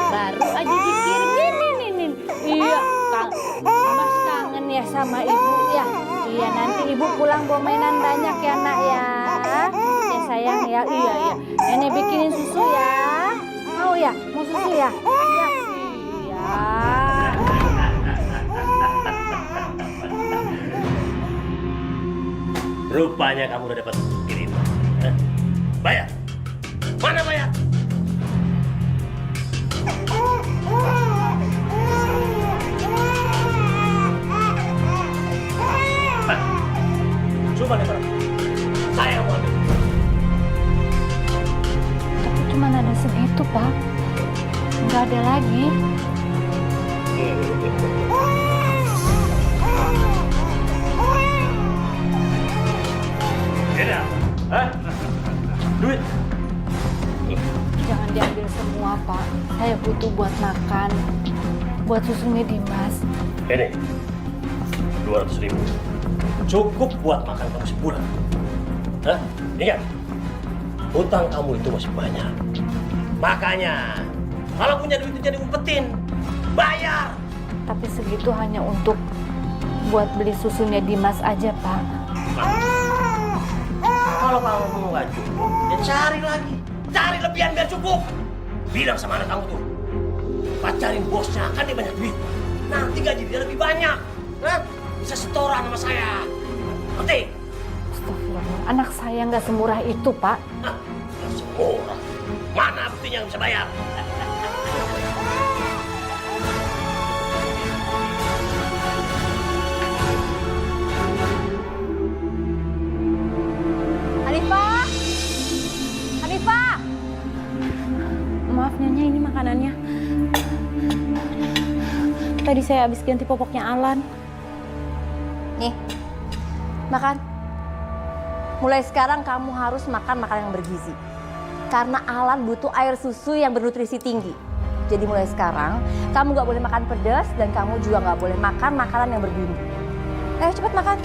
Baru aja dikirim. Nih. Iya, Dimas kangen ya sama ibu ya. Iya, nanti ibu pulang bawa mainan banyak ya, Nak ya. Ya sayang ya. Iya. Nenek bikinin susu ya. Mau ya? Mau susu ya? Iya. Rupanya kamu udah dapat kiriman. Bayar. Mana bayar? Coba nih, saya mau ambil. Tapi cuma ada segitu, Pak. Nggak ada lagi. Beda. Hah? Duit. Jangan diambil semua, Pak. Saya butuh buat makan. Buat susunya Dimas. Ini 200.000. Cukup buat makan kamu sebulan. Hah? Ingat, hutang kamu itu masih banyak. Makanya, kalau punya duit itu jadi umpetin. Bayar. Tapi segitu hanya untuk buat beli susunya Dimas aja, Pak. Kalau kamu nggak cukup, ya cari lagi. Cari lebihan biar cukup. Bilang sama anak kamu tuh, pacarin bosnya, kan dia banyak duit. Nanti gaji dia lebih banyak. Hah? Bisa setoran sama saya. Ngerti? Astagfirullah, anak saya nggak semurah itu, Pak. Hah? Nggak semurah. Mana buktinya yang bisa bayar? Hanifah! Maaf Nyonya, ini makanannya. Tadi saya habis ganti popoknya Alan. Nih, makan. Mulai sekarang kamu harus makan makanan yang bergizi. Karena Alan butuh air susu yang bernutrisi tinggi. Jadi mulai sekarang, kamu nggak boleh makan pedas dan kamu juga nggak boleh makan makanan yang berbumbu. Ayo cepat makan.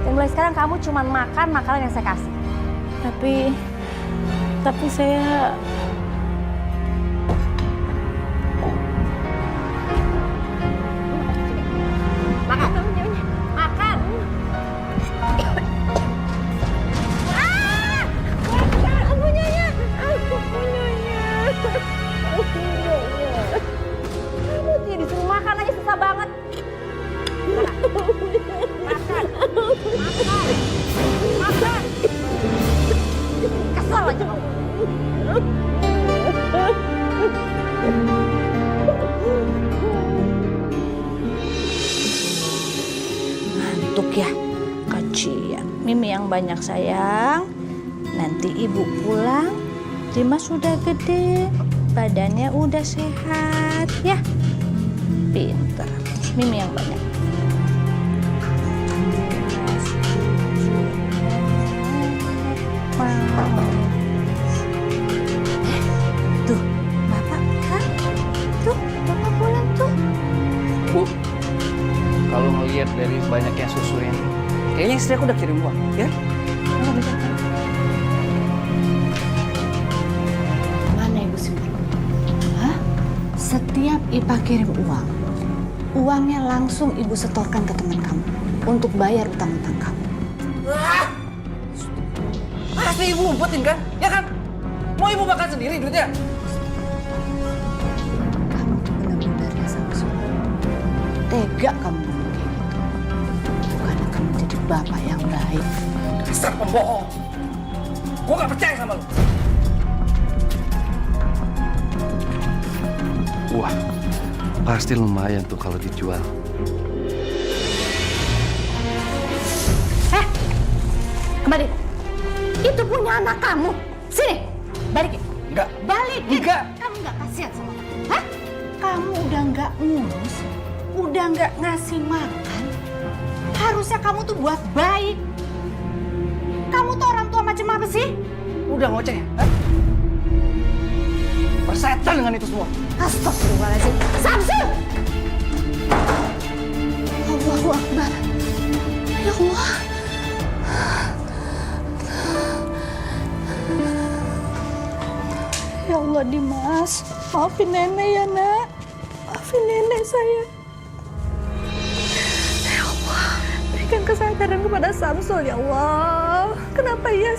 Dan mulai sekarang kamu cuma makan makanan yang saya kasih. Tapi saya... Makan. Makan. Aku punyanya. Kamu tuh disuruh makan aja susah banget. Makan. Kesel aja kamu. Ngantuk ya, kasihan. Mimi yang banyak sayang. Nanti ibu pulang, Dimas udah gede, badannya udah sehat, ya. Pinter. Mimi yang banyak. Tuh, Bapak kan? Tuh, Bapak pulang tuh. Bu, kalau ngelihat dari banyaknya susu ini, kayaknya istri aku udah kirim uang, ya? Mana Ibu simpan? Hah? Setiap Ipa kirim uang, uangnya langsung Ibu setorkan ke teman kamu untuk bayar utang-utang kamu. Pasti ibu umpetin kan? Ya kan? Mau ibu makan sendiri duitnya? Kamu tuh benar-benar ya Samsul. Tega kamu ngomong kayak gitu. Bukannya kamu jadi bapak yang baik. Dasar pembohong. Gue gak percaya sama lu. Wah, pasti lumayan tuh kalau dijual. Kembali. Itu punya anak kamu. Sini, balikin. Enggak. Balikin. Enggak. Kamu nggak kasihan sama aku? Hah? Kamu udah nggak ngurus, udah nggak ngasih makan. Harusnya kamu tuh buat baik. Kamu tuh orang tua macam apa sih? Udah ngoceh ya? Persetan dengan itu semua. Astagfirullahaladzim. Samsul! Allahu Akbar. Ya Allah. Ya Allah Dimas, maafin nenek ya nak. Maafin nenek saya. Ya Allah, berikan kesadaran kepada Samsul ya Allah. Kenapa ia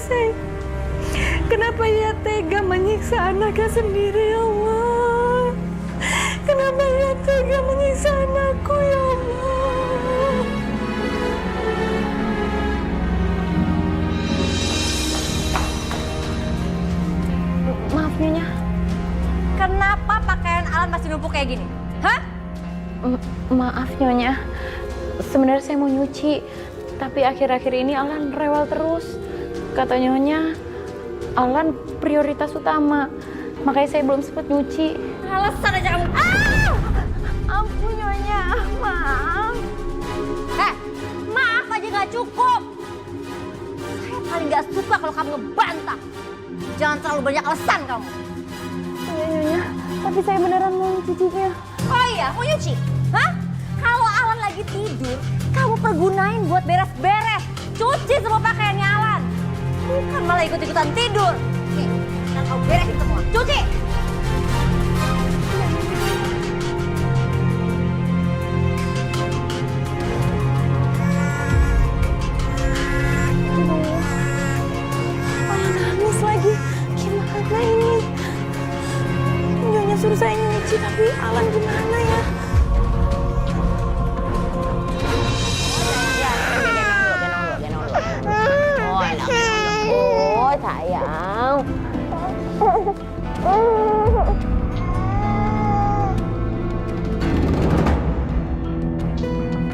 Kenapa ia tega menyiksa anaknya sendiri ya Allah? Kenapa ia tega menyiksa anakku ya Allah? Maaf Nyonya. Kenapa pakaian Alan masih numpuk kayak gini? Hah? Maaf Nyonya. Sebenarnya saya mau nyuci, tapi akhir-akhir ini Alan rewel terus. Kata Nyonya, Alan prioritas utama. Makanya saya belum sempat nyuci. Alasan aja kamu. Ampun Nyonya, maaf. Maaf aja gak cukup. Saya paling gak suka kalau kamu ngebantah. Jangan terlalu banyak alasan kamu. Iya Nyonya, tapi saya beneran mau nyucinya. Oh iya, mau nyuci? Hah? Kalau Alan lagi tidur, kamu pergunain buat beres-beres. Cuci semua pakaiannya Alan. Bukan malah ikut-ikutan tidur. Nih, sekarang kamu beresin semua. Cuci! Alan nangis lagi. Gimana ini? Nyonya suruh saya nyuci, tapi Alan gimana ya? Oh sayang.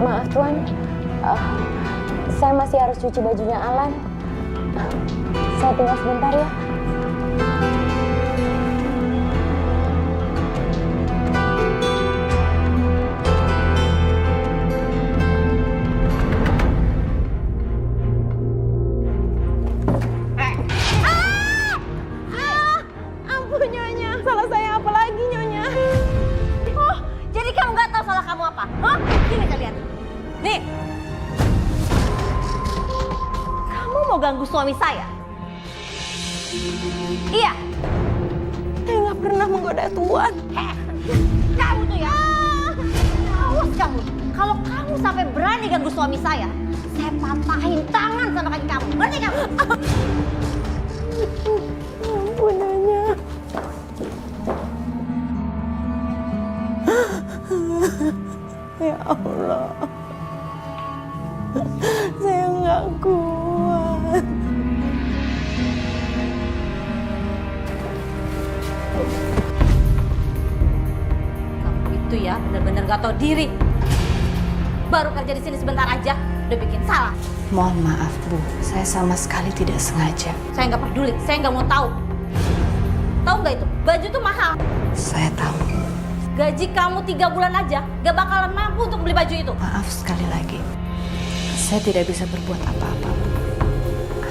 Maaf Tuan, saya masih harus cuci bajunya Alan. Saya tinggal sebentar ya. Ampun Nyonya. Salah saya apa lagi Nyonya? Oh, jadi kamu nggak tahu salah kamu apa? Hah? Sini saya lihat. Nih. Kamu mau ganggu suami saya? Iya. Saya nggak pernah menggoda Tuan. Kamu tuh ya. Awas kamu. Kalau kamu sampai berani ganggu suami saya patahin tangan sama kaki kamu. Ngerti kamu? Ampun Nyonya. Ya Allah. Saya nggak kuat. Kamu itu ya benar-benar gak tahu diri. Baru kerja di sini sebentar aja udah bikin salah. Mohon maaf Bu, saya sama sekali tidak sengaja. Saya nggak peduli, saya nggak mau tahu. Tahu nggak itu? Baju tuh mahal. Saya tahu. Gaji kamu 3 bulan aja gak bakalan mampu untuk beli baju itu. Maaf sekali lagi. Saya tidak bisa berbuat apa-apa, Bu.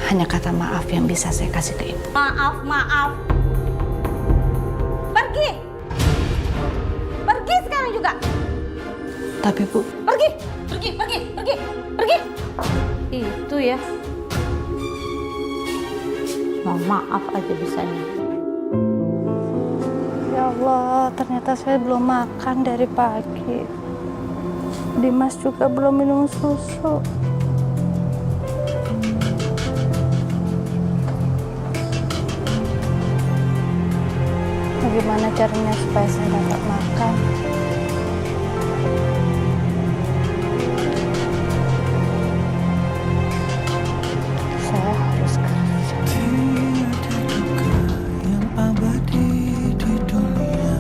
Hanya kata maaf yang bisa saya kasih ke Ibu. Maaf. Pergi. Pergi sekarang juga. Tapi Bu, Pergi. Itu ya. Mau maaf aja bisanya. ya Allah, ternyata saya belum makan dari pagi. Dimas juga belum minum susu. Bagaimana caranya supaya saya dapat makan? Saya harus kerja. Tiada duka yang abadi di dunia,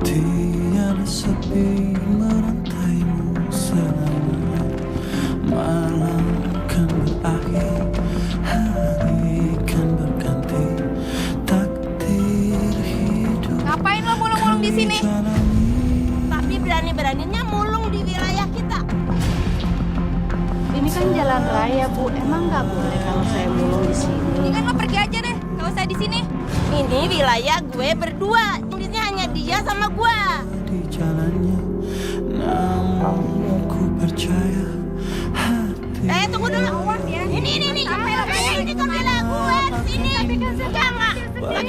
tiada sepi merantaimu selama. Malam kan berakhir, hari kan berganti, takdir hidup. Ngapain lo mulung-mulung di sini? Tapi berani-beraninya mulung di wilayah kita. Ini kan jalan raya, Bu. Emang nggak boleh kalau saya mulung di sini? Mendingan lo pergi aja deh, gak usah di sini. Ini wilayah gue berdua. Tulisnya hanya dia sama gue. Di jalannya, namun ku percaya hati. Tunggu dulu. Ya. Ini. Ini kan wilayah gue. Sini. Jangan. Gak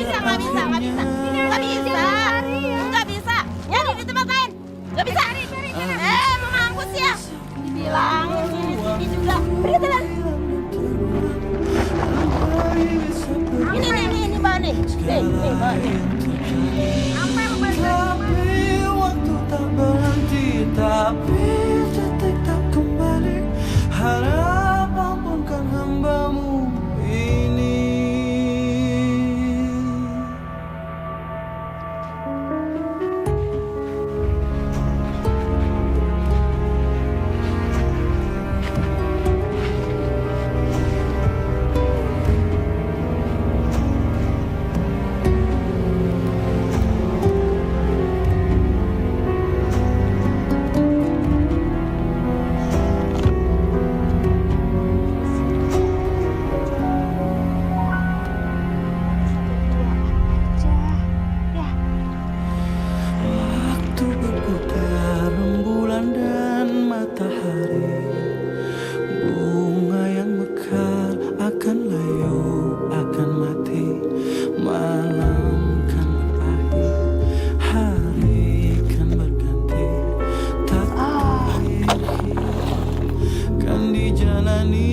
bisa. Nyari di tempat lain. Gak bisa. Mau mampus ya. Dibilangin sini juga. Pergi jalan. Ini bawa nih. Nih bawa nih. Apa yang Tapi waktu tak berhenti, tapi detik tak kembali. Harap ampunkan hambamu ini. Waktu berputar rembulan dan matahari, bunga yang mekar akan layu, akan mati. Malam kan berakhir, hari kan berganti, takdir kan dijalani.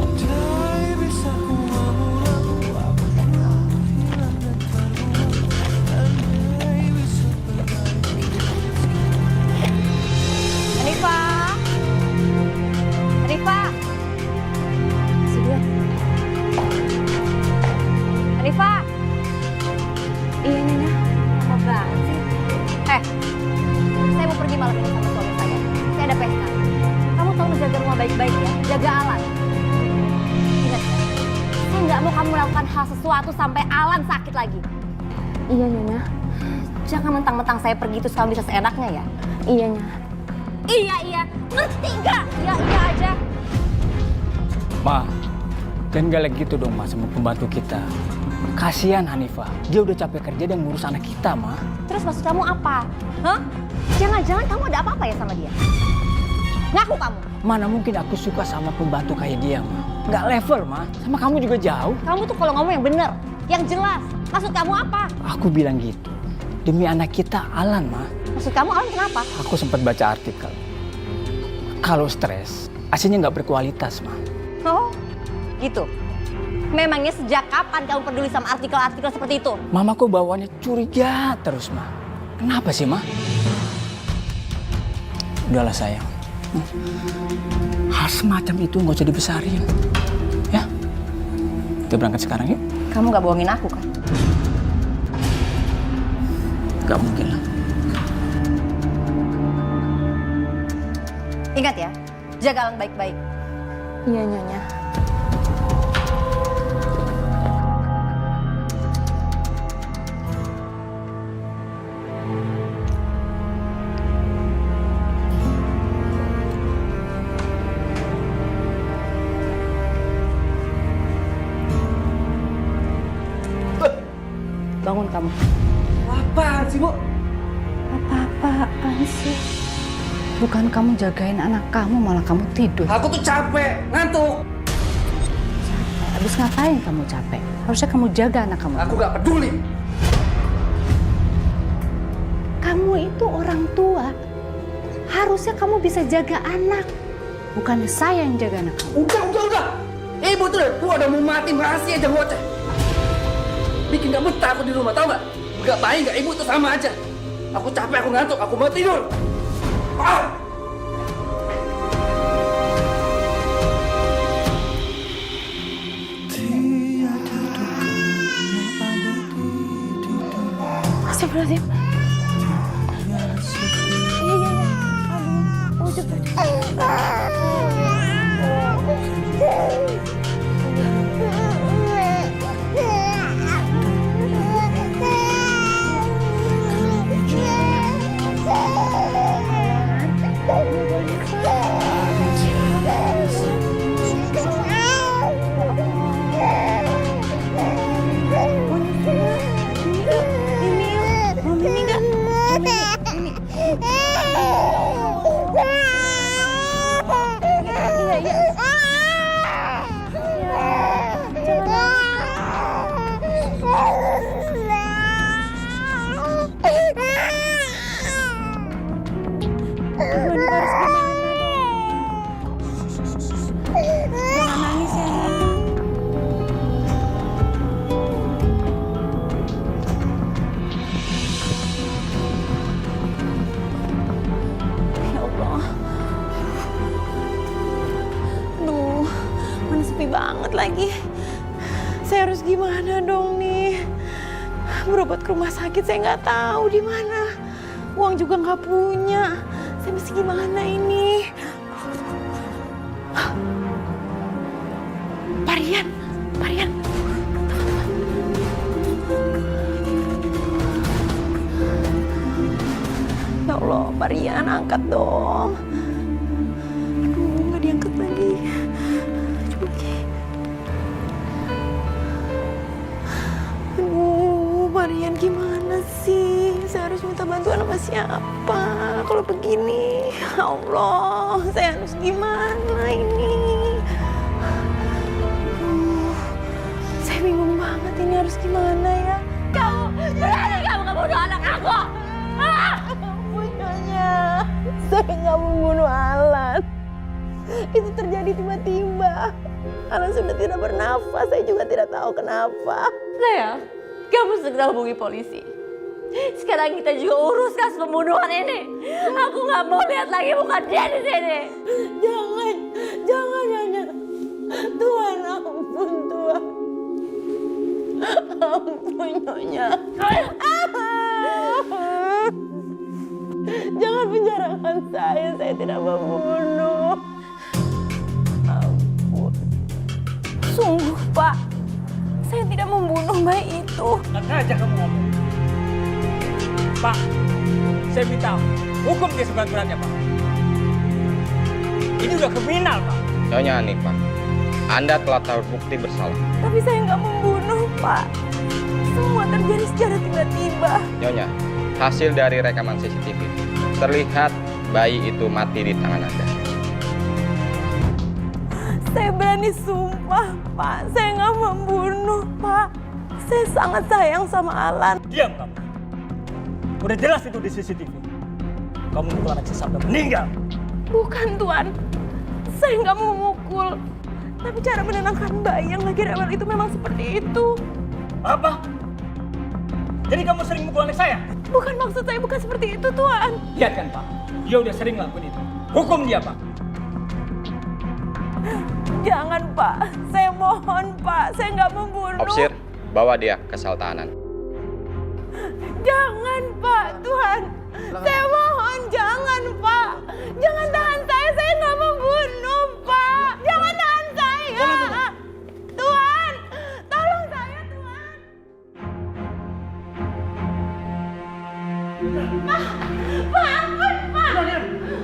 Andai bisa ku mengulang waktu hilang dan terbuang, andai bisa Hanifa. Si dia. Hanifa. Iya, Nina. Lama banget sih. Saya mau pergi malam ini sama suami saya. Saya ada pesta. Kamu tolong jaga rumah baik-baik ya. Jaga Alan. Ingat, saya nggak mau kamu melakukan hal sesuatu sampai Alan sakit lagi. Iya, Nina. Jangan mentang-mentang saya pergi terus kamu bisa seenaknya ya. Iya, Nina. Iya. Ngerti nggak? Iya aja. Ma, jangan galak gitu dong Ma sama pembantu kita. Kasihan Hanifah, dia udah capek kerja dan ngurus anak kita, Ma. Terus maksud kamu apa? Hah? Jangan-jangan kamu ada apa-apa ya sama dia? Ngaku kamu. Mana mungkin aku suka sama pembantu kayak dia, Ma. Nggak level, Ma. Sama kamu juga jauh. Kamu tuh kalau ngomong yang bener, yang jelas. Maksud kamu apa? Aku bilang gitu. Demi anak kita, Alan, Ma. Maksud kamu Alan kenapa? Aku sempat baca artikel. Kalau stres, asinya nggak berkualitas, Ma. Oh, gitu. Memangnya sejak kapan kamu peduli sama artikel-artikel seperti itu? Mamaku bawaannya curiga terus, Ma. Kenapa sih, Ma? Udahlah, sayang. Hal semacam itu nggak usah dibesarin. Ya? Kita berangkat sekarang, yuk. Kamu gak bohongin aku kan? Gak mungkin lah. Ingat ya, jaga Alan baik-baik. Iya, Nyonya. bangun kamu. Apaan sih, Bu? Apa-apaan sih? Bukan kamu jagain anak kamu, malah kamu tidur. Aku tuh capek, ngantuk. Habis ngapain kamu capek? Harusnya kamu jaga anak kamu. Aku gak peduli. Kamu itu orang tua. Harusnya kamu bisa jaga anak. Bukan saya yang jaga anak kamu. Udah. Ibu tuh ada mau mati, masih aja ngoceh. Bikin gak betah aku di rumah, tau gak? Gak baik gak ibu tuh sama aja. Aku capek, aku ngantuk, aku mau tidur. Ah! Astagfirullahaladzim. Iya. Oh, cepet. Lagi, saya harus gimana dong nih? Berobat ke rumah sakit saya nggak tahu di mana. Uang juga nggak punya. Saya mesti gimana ini? Parian. Ya Allah, Parian, angkat dong. Aduh, nggak diangkat lagi. Marian, gimana sih? Saya harus minta bantuan sama siapa kalau begini? Ya Allah, saya harus gimana ini? Saya bingung banget ini harus gimana ya? Berani kamu ngebunuh anak aku? Bunuhnya, saya nggak membunuh Alan. Itu terjadi tiba-tiba. Alan sudah tidak bernafas, saya juga tidak tahu kenapa. Sayang, kamu segera hubungi polisi. Sekarang kita juga urus kasus pembunuhan ini. Aku nggak mau lihat lagi muka dia di sini. Jangan, Nyonya. Tuhan, ampun, Tuhan. Ampun, Nyonya. Jangan penjarakan saya tidak membunuh. Ampun. Sungguh, Pak. Saya tidak membunuh bayi itu. Enak aja kamu ngomong. Pak, saya minta hukum dia seberat-beratnya, Pak. Ini udah kriminal, Pak. Nyonya Hanifah, Anda telah terbukti bersalah. Tapi saya nggak membunuh, Pak. Semua terjadi secara tiba-tiba. Nyonya, hasil dari rekaman CCTV terlihat bayi itu mati di tangan Anda. Saya berani sumpah, Pak. Saya nggak membunuh, Pak. Saya sangat sayang sama Alan. Diam kamu. Udah jelas itu di CCTV. Kamu mukul anak saya sampai meninggal. Bukan, Tuan. Saya nggak mau mukul. Tapi cara menenangkan bayi yang lagi rewel itu memang seperti itu. Apa? Jadi kamu sering mukul anak saya? Bukan, maksud saya bukan seperti itu, Tuan. Lihat kan, Pak. Dia udah sering ngelakuin itu. Hukum dia, Pak. Jangan, Pak. Saya mohon, Pak. Saya nggak membunuh. Opsir, bawa dia ke sel tahanan. Jangan, Pak. Tuhan. Saya mohon, jangan, Pak. Jangan tahan saya. Saya nggak membunuh, Pak. Jangan tahan saya. Tuhan. Tolong saya, Tuhan. Pak. Pak, ampun, Pak.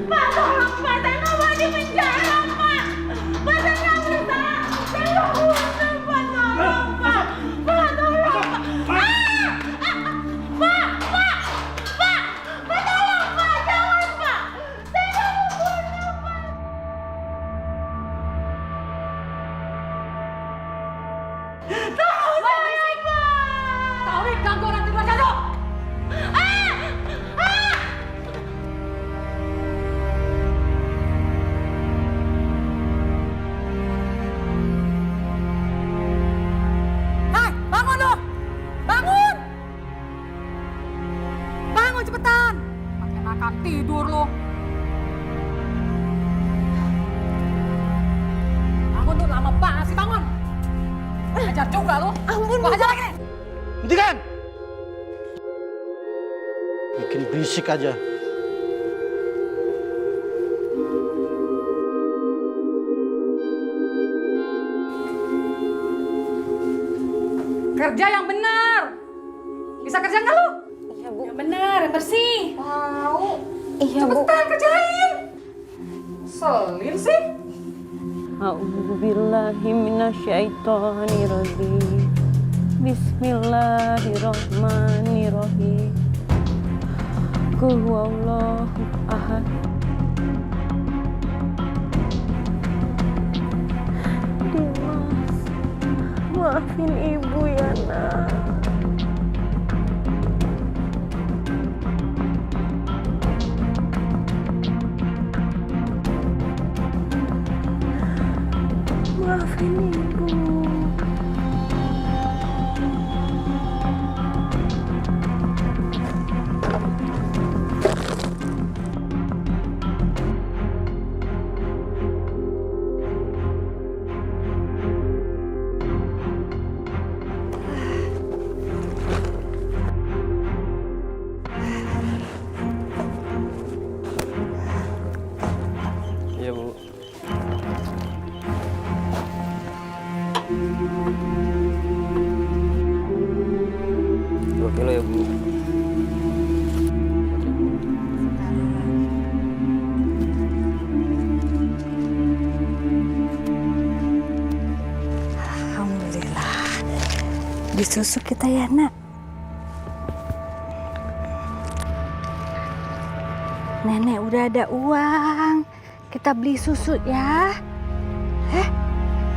Pak, tolong, Pak. Saya nggak mau di penjara, Pak. Pak, saya nggak bersalah. Saya nggak bunuh, Pak. Tolong, Pak. Pak, tolong, Pak. Tahu nih ganggu orang tidur jatuh. Hai, bangun lo! Bangun! Bangun cepetan! Makin akan tidur lo. Bangun tuh lama banget sih bangun. Ajar juga lo. Ampun. Gua ajar lagi nih. Hentikan! Bikin berisik aja. Kerja yang benar. Bisa kerja nggak lu? Iya, Bu. Yang benar, yang bersih. Tahu. Iya, Bu. Cepetan kerjain. Selin sih. A'udzubillahi minasyaitonirrajim. Bismillahirrahmanirrahim. Qul huwallahu ahad. Dimas, maafin ibu ya, Nak. Maafin ibu. Iya, Bu. Dua kilo ya, Bu. Alhamdulillah. Disusuk kita ya, Nak. Nenek udah ada uang. Kita beli susu ya.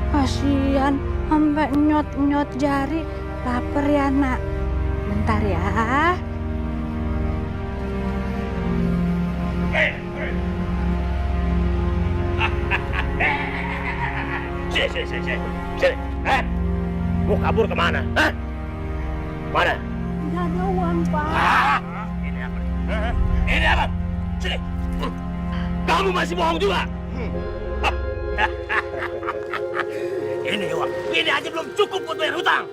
Kasihan sampai nyot-nyot jari. Laper ya, Nak. Bentar ya. Sini. Mau kabur kemana? Hah? Mana? Nggak ada uang, Pak. Ini apa? Ini apa? Sini. Kamu masih bohong juga? Ini uang. Ini aja belum cukup buat bayar hutang.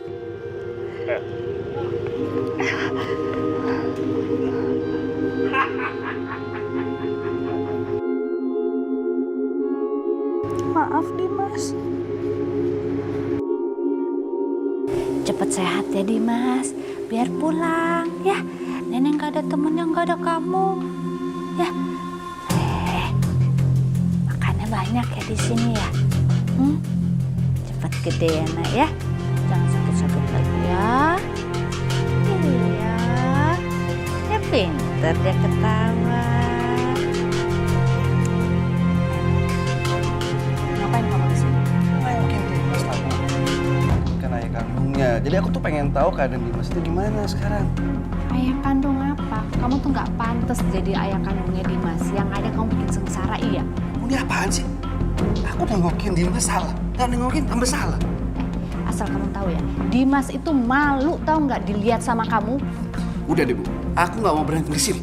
Maaf, Dimas. Cepet sehat ya, Dimas. Biar pulang, ya. Nenek nggak ada temennya, nggak ada kamu. Ya. Makannya banyak ya di sini ya. Cepet gede ya, Nak ya. Jangan sakit-sakit lagi ya. Iya. Ya pinter dia ketawa. Ngapain kamu di sini? Nengokin Dimas lah, Bu. Kan ayah kandungnya. Jadi aku tuh pengen tahu keadaan Dimas itu gimana sekarang. Ayah kandung apa? Kamu tuh nggak pantas jadi ayah kandungnya Dimas. Yang ada kamu bikin sengsara, iya. Ini apaan sih? Aku nengokin Dimas salah. Nggak nengokin tambah salah. Asal kamu tahu ya, Dimas itu malu tahu nggak dilihat sama kamu. Udah deh, Bu. Aku nggak mau berantem di sini.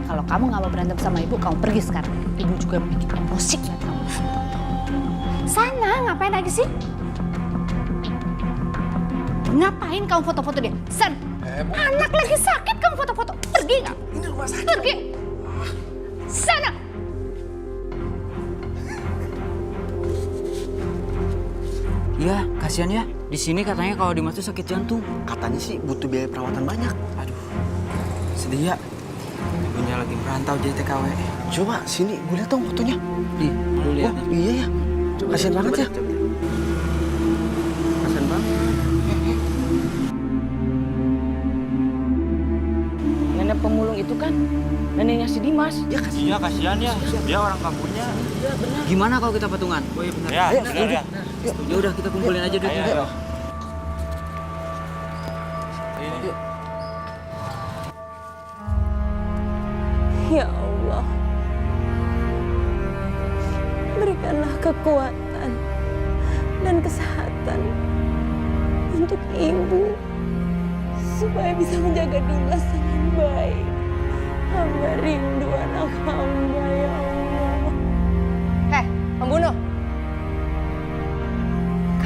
Kalau kamu nggak mau berantem sama ibu, kamu pergi sekarang. Ibu juga bikin emosi lihat kamu. Sana, ngapain lagi sih? Ngapain kamu foto-foto dia? San, anak lagi sakit kamu foto-foto. Pergi nggak? Ini rumah sakit. Pergi. Sana. Iya, kasihan ya. Di sini katanya kalau Dimas tuh sakit jantung. Katanya sih butuh biaya perawatan banyak. Aduh, sedih ya. Ibunya lagi merantau jadi TKW. Coba sini, gue lihat dong fotonya. Nih, lu lihat. Oh, iya ya. Kasihan banget ya. Kasihan banget. Nenek pemulung itu kan neneknya si Dimas. Ya kasihan. Iya, kasihan ya. Dia orang kampungnya. Iya, benar. Gimana kalau kita patungan? Oh iya benar. Ya, Ayo, benar ya. Ya udah kita kumpulin aja duitnya. Ayo. Ya Allah, berikanlah kekuatan dan kesehatan untuk ibu supaya bisa menjaga Dimas dengan baik. Hamba rindu anak hamba, ya Allah. Heh, pembunuh.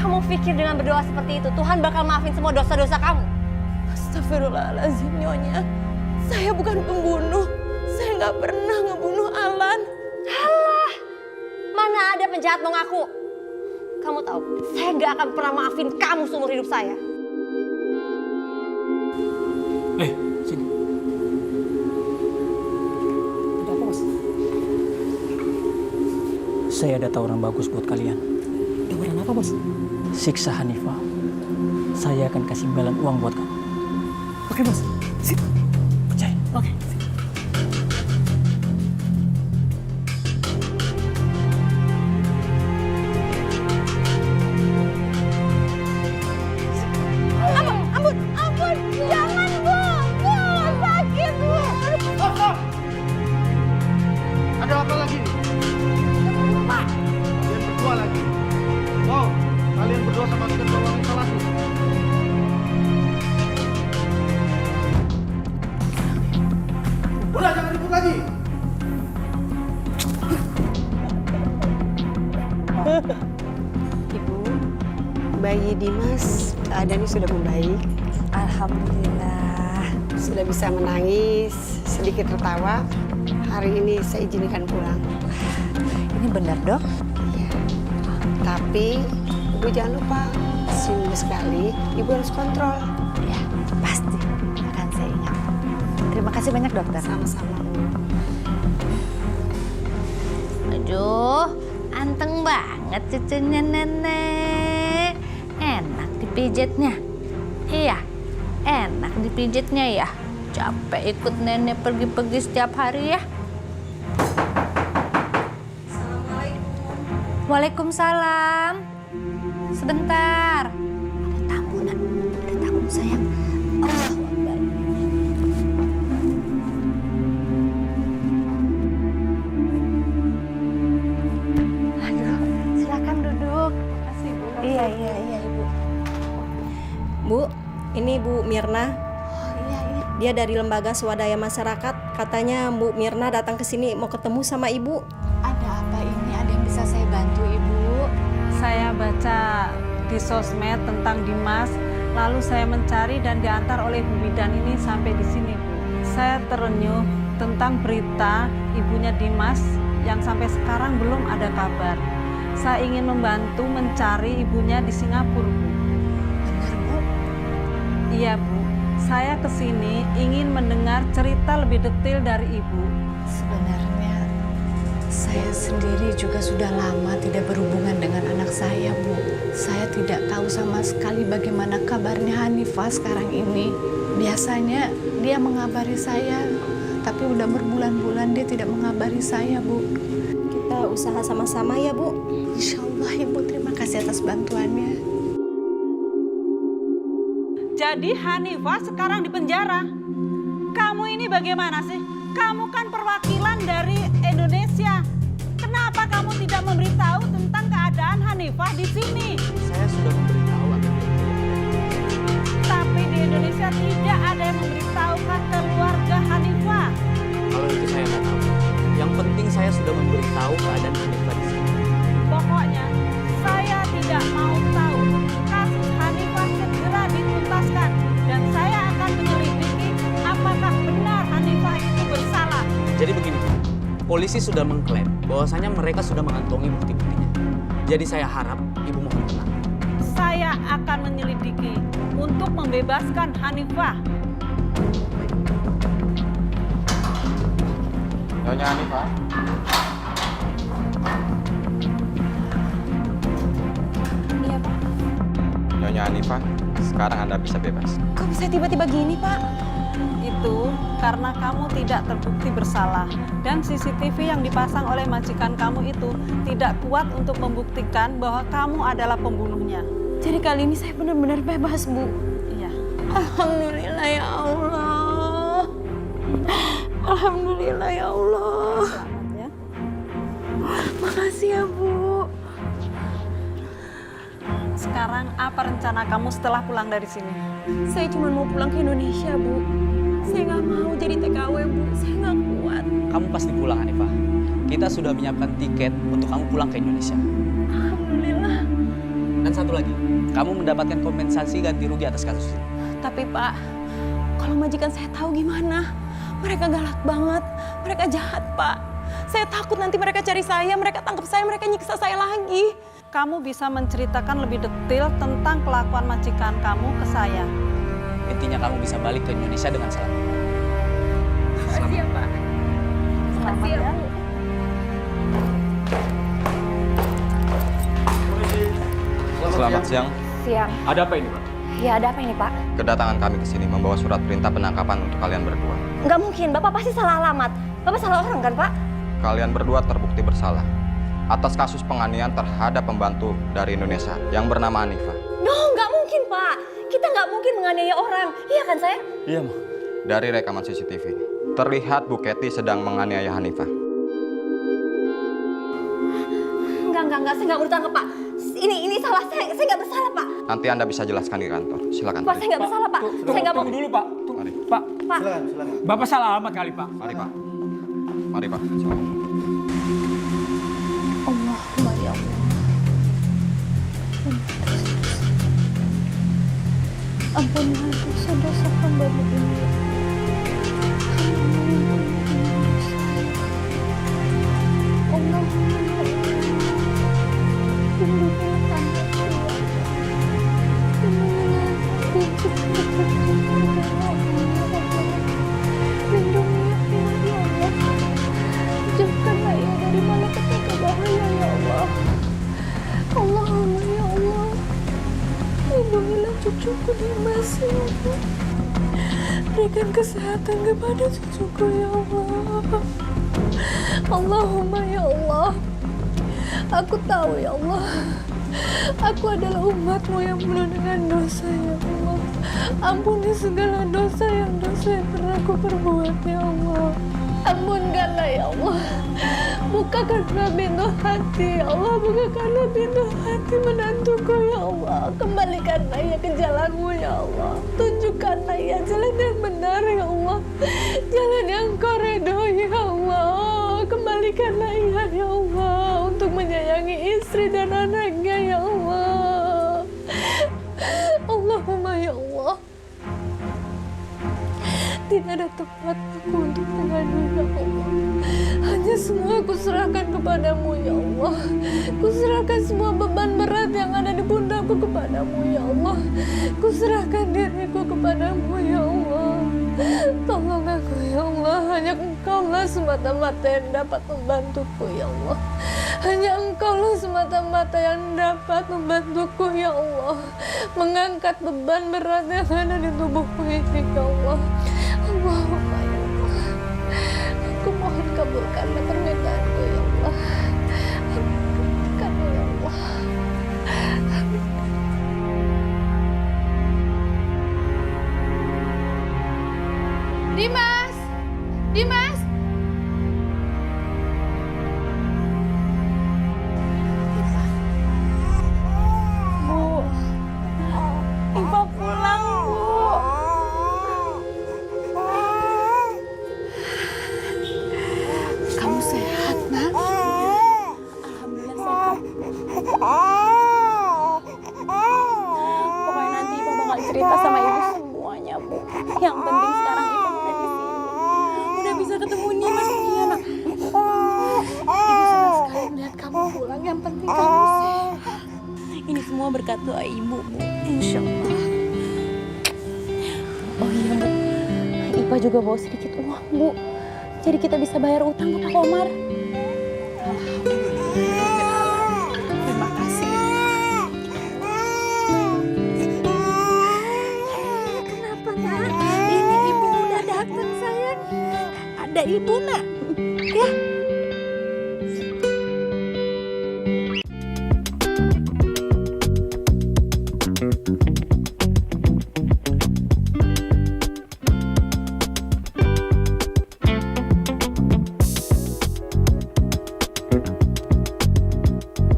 Kamu pikir dengan berdoa seperti itu, Tuhan bakal maafin semua dosa-dosa kamu? Astagfirullahaladzim, Nyonya. Saya bukan pembunuh. Saya nggak pernah ngebunuh Alan. Halah, mana ada penjahat mau ngaku? Kamu tahu, saya nggak akan pernah maafin kamu seumur hidup saya. Sini. Ada apa, Mas? Saya ada tawaran bagus buat kalian. Tawaran apa, Bos? Siksa Hanifah. Saya akan kasih imbalan uang buat kamu. Oke, Bos. Sip. Percaya? Oke. Ampun, jangan Bu, sakit Bu. Ada apa lagi? Pak. Kalian berdua lagi. Oh, kalian berdua sama kita uang instalasi. Udah, jangan ribut lagi. Ibu, bayi Dimas keadaannya sudah membaik. Alhamdulillah. Sudah bisa menangis, sedikit tertawa. Hari ini saya izinkan pulang. Ini benar, Dok? Iya. Tapi Ibu jangan lupa, seminggu sekali Ibu harus kontrol. Ya, pasti. Akan saya ingat. Terima kasih banyak, Dokter. Sama-sama, Bu. Aduh, anteng banget cucunya nenek. Enak dipijitnya. Iya, enak dipijitnya ya. Capek ikut nenek pergi-pergi setiap hari ya. Assalamualaikum. Waalaikumsalam. Sebentar. Ada tamu, Nak. Ada tamu, sayang. Allahu Akbar. Aduh, silakan duduk. Makasih, Bu. Iya, Ibu. Bu, ini Bu Mirna. Dia dari Lembaga Swadaya Masyarakat. Katanya Bu Mirna datang ke sini mau ketemu sama Ibu. Ada apa ini? Ada yang bisa saya bantu, Ibu? Saya baca di sosmed tentang Dimas, lalu saya mencari dan diantar oleh Bu Bidan ini sampai di sini, Bu. Saya terenyuh tentang berita ibunya Dimas yang sampai sekarang belum ada kabar. Saya ingin membantu mencari ibunya di Singapura, Bu. Benar, Bu? Iya, Bu. Saya kesini ingin mendengar cerita lebih detail dari Ibu. Sebenarnya saya sendiri juga sudah lama tidak berhubungan dengan anak saya, Bu. Saya tidak tahu sama sekali bagaimana kabarnya Hanifah sekarang ini. Biasanya dia mengabari saya, tapi udah berbulan-bulan dia tidak mengabari saya, Bu. Kita usaha sama-sama ya, Bu. Insya Allah, Ibu. Terima kasih atas bantuannya. Jadi Hanifah sekarang di penjara. Kamu ini bagaimana sih? Kamu kan perwakilan dari Indonesia. Kenapa kamu tidak memberitahu tentang keadaan Hanifah di sini? Saya sudah memberitahu akan Tapi di Indonesia tidak ada yang memberitahukan keluarga Hanifah. Kalau itu saya nggak tahu. Yang penting saya sudah memberitahu keadaan Hanifah di sini. Pokoknya saya tidak mau tahu. Kasus Hanifah segera dituntaskan dan saya akan menyelidiki apakah benar Hanifah itu bersalah. Jadi begini, polisi sudah mengklaim bahwasanya mereka sudah mengantongi bukti-buktinya. Jadi saya harap Ibu mohon tenang. Saya akan menyelidiki untuk membebaskan Hanifah. Nyonya Hanifah. Iya, Pak. Nyonya Hanifah, sekarang Anda bisa bebas. Kok bisa tiba-tiba gini, Pak? Itu karena kamu tidak terbukti bersalah dan CCTV yang dipasang oleh majikan kamu itu tidak kuat untuk membuktikan bahwa kamu adalah pembunuhnya. Jadi kali ini saya benar-benar bebas, Bu. Iya. Alhamdulillah ya Allah. Alhamdulillah ya Allah. Makasih ya Bu. Sekarang apa rencana kamu setelah pulang dari sini? Saya cuma mau pulang ke Indonesia, Bu. Saya nggak mau jadi TKW, Bu. Saya nggak kuat. Kamu pasti pulang, Hanifah. Kita sudah menyiapkan tiket untuk kamu pulang ke Indonesia. Alhamdulillah. Dan satu lagi, kamu mendapatkan kompensasi ganti rugi atas kasus ini. Tapi Pak, kalau majikan saya tahu gimana? Mereka galak banget. Mereka jahat, Pak. Saya takut nanti mereka cari saya, mereka tangkap saya, mereka nyiksa saya lagi. Kamu bisa menceritakan lebih detail tentang kelakuan majikan kamu ke saya. Intinya kamu bisa balik ke Indonesia dengan selamat. Makasih ya, Pak. Makasih ya, Bu. Selamat siang. Siang. Ada apa ini, Pak? Ya ada apa ini Pak? Kedatangan kami ke sini membawa surat perintah penangkapan untuk kalian berdua. Nggak mungkin, Bapak pasti salah alamat. Bapak salah orang kan Pak? Kalian berdua terbukti bersalah atas kasus penganiayaan terhadap pembantu dari Indonesia yang bernama Hanifah. No, nggak mungkin Pak. Kita nggak mungkin menganiaya orang. Iya kan saya? Iya, Ma. Dari rekaman CCTV, terlihat Bu Kety sedang menganiaya Hanifah. Enggak, saya nggak mau ditangkap Pak. Ini salah saya nggak bersalah Pak. Nanti Anda bisa jelaskan di kantor. Silakan. Pak, saya nggak bersalah Pak. Saya nggak mau. Tunggu dulu, Pak. Mari. Pak. Silakan. Bapak salah alamat kali, Pak. Mari, Pak. Mari, Pak. Silakan. Allahumma ya Allah. Ampunilah dosa-dosa hamba-Mu ini. Allahumma ya Allah. Lindungilah hamba-Mu ya Allah. Lindungilah lindungilah ya Allah. Jauhkanlah ia dari malapetaka bahaya ya Allah. Allahumma ya Allah. Lindungilah cucuku Dimas ya Allah. Berikan kesehatan kepada cucuku ya Allah. Allahumma ya Allah. Aku tahu ya Allah. Aku adalah umat-Mu yang penuh dengan dosa ya Allah. Ampuni segala dosa yang pernah aku perbuat ya Allah. Ampunkanlah ya Allah. Bukakanlah pintu hati ya Allah. Bukakanlah pintu hati menantuku ya Allah. Kembalikanlah ia ke jalan-Mu ya Allah. Tunjukkanlah ia jalan yang benar ya Allah. Jalan yang Kau ridhoi ya Allah. Kembalikanlah ia ya Allah untuk menyayangi istri dan anaknya ya Allah. Allahumma ya Allah. Tidak ada tempat aku untuk mengadu ya Allah. Hanya semua kuserahkan kepadamu ya Allah. Kuserahkan semua beban berat yang ada di pundakku kepadamu ya Allah. Kuserahkan diriku kepadamu ya Allah. Tolong aku ya Allah. Hanya Engkaulah semata-mata yang dapat membantuku ya Allah. Hanya Engkaulah semata-mata yang dapat membantuku ya Allah. Mengangkat beban berat yang ada di tubuhku ini ya Allah. Allahumma ya Allah. Aku mohon kabulkanlah permintaanku ya Allah. Kabulkanlah ya Allah. Dimas! Dimas! Bu, Ipa pulang, Bu. Kamu sehat, Nak? Alhamdulillah sehat. Pokoknya nanti Ipa bakal cerita sama Ibu semuanya, Bu. Yang penting sekarang Ipa udah di sini. Udah bisa ketemu Dimas nih, anak. Ibu senang sekali melihat kamu pulang. Yang penting kamu sehat. Ini semua berkat doa Ibu, Bu. Insya Allah. Oh iya, Bu. Ipa juga bawa sedikit uang, Bu. Jadi kita bisa bayar utang ke Pak Komar. Terima kasih. Kenapa nak? Ini ibu udah datang sayang. Ada ibu nak. Ya.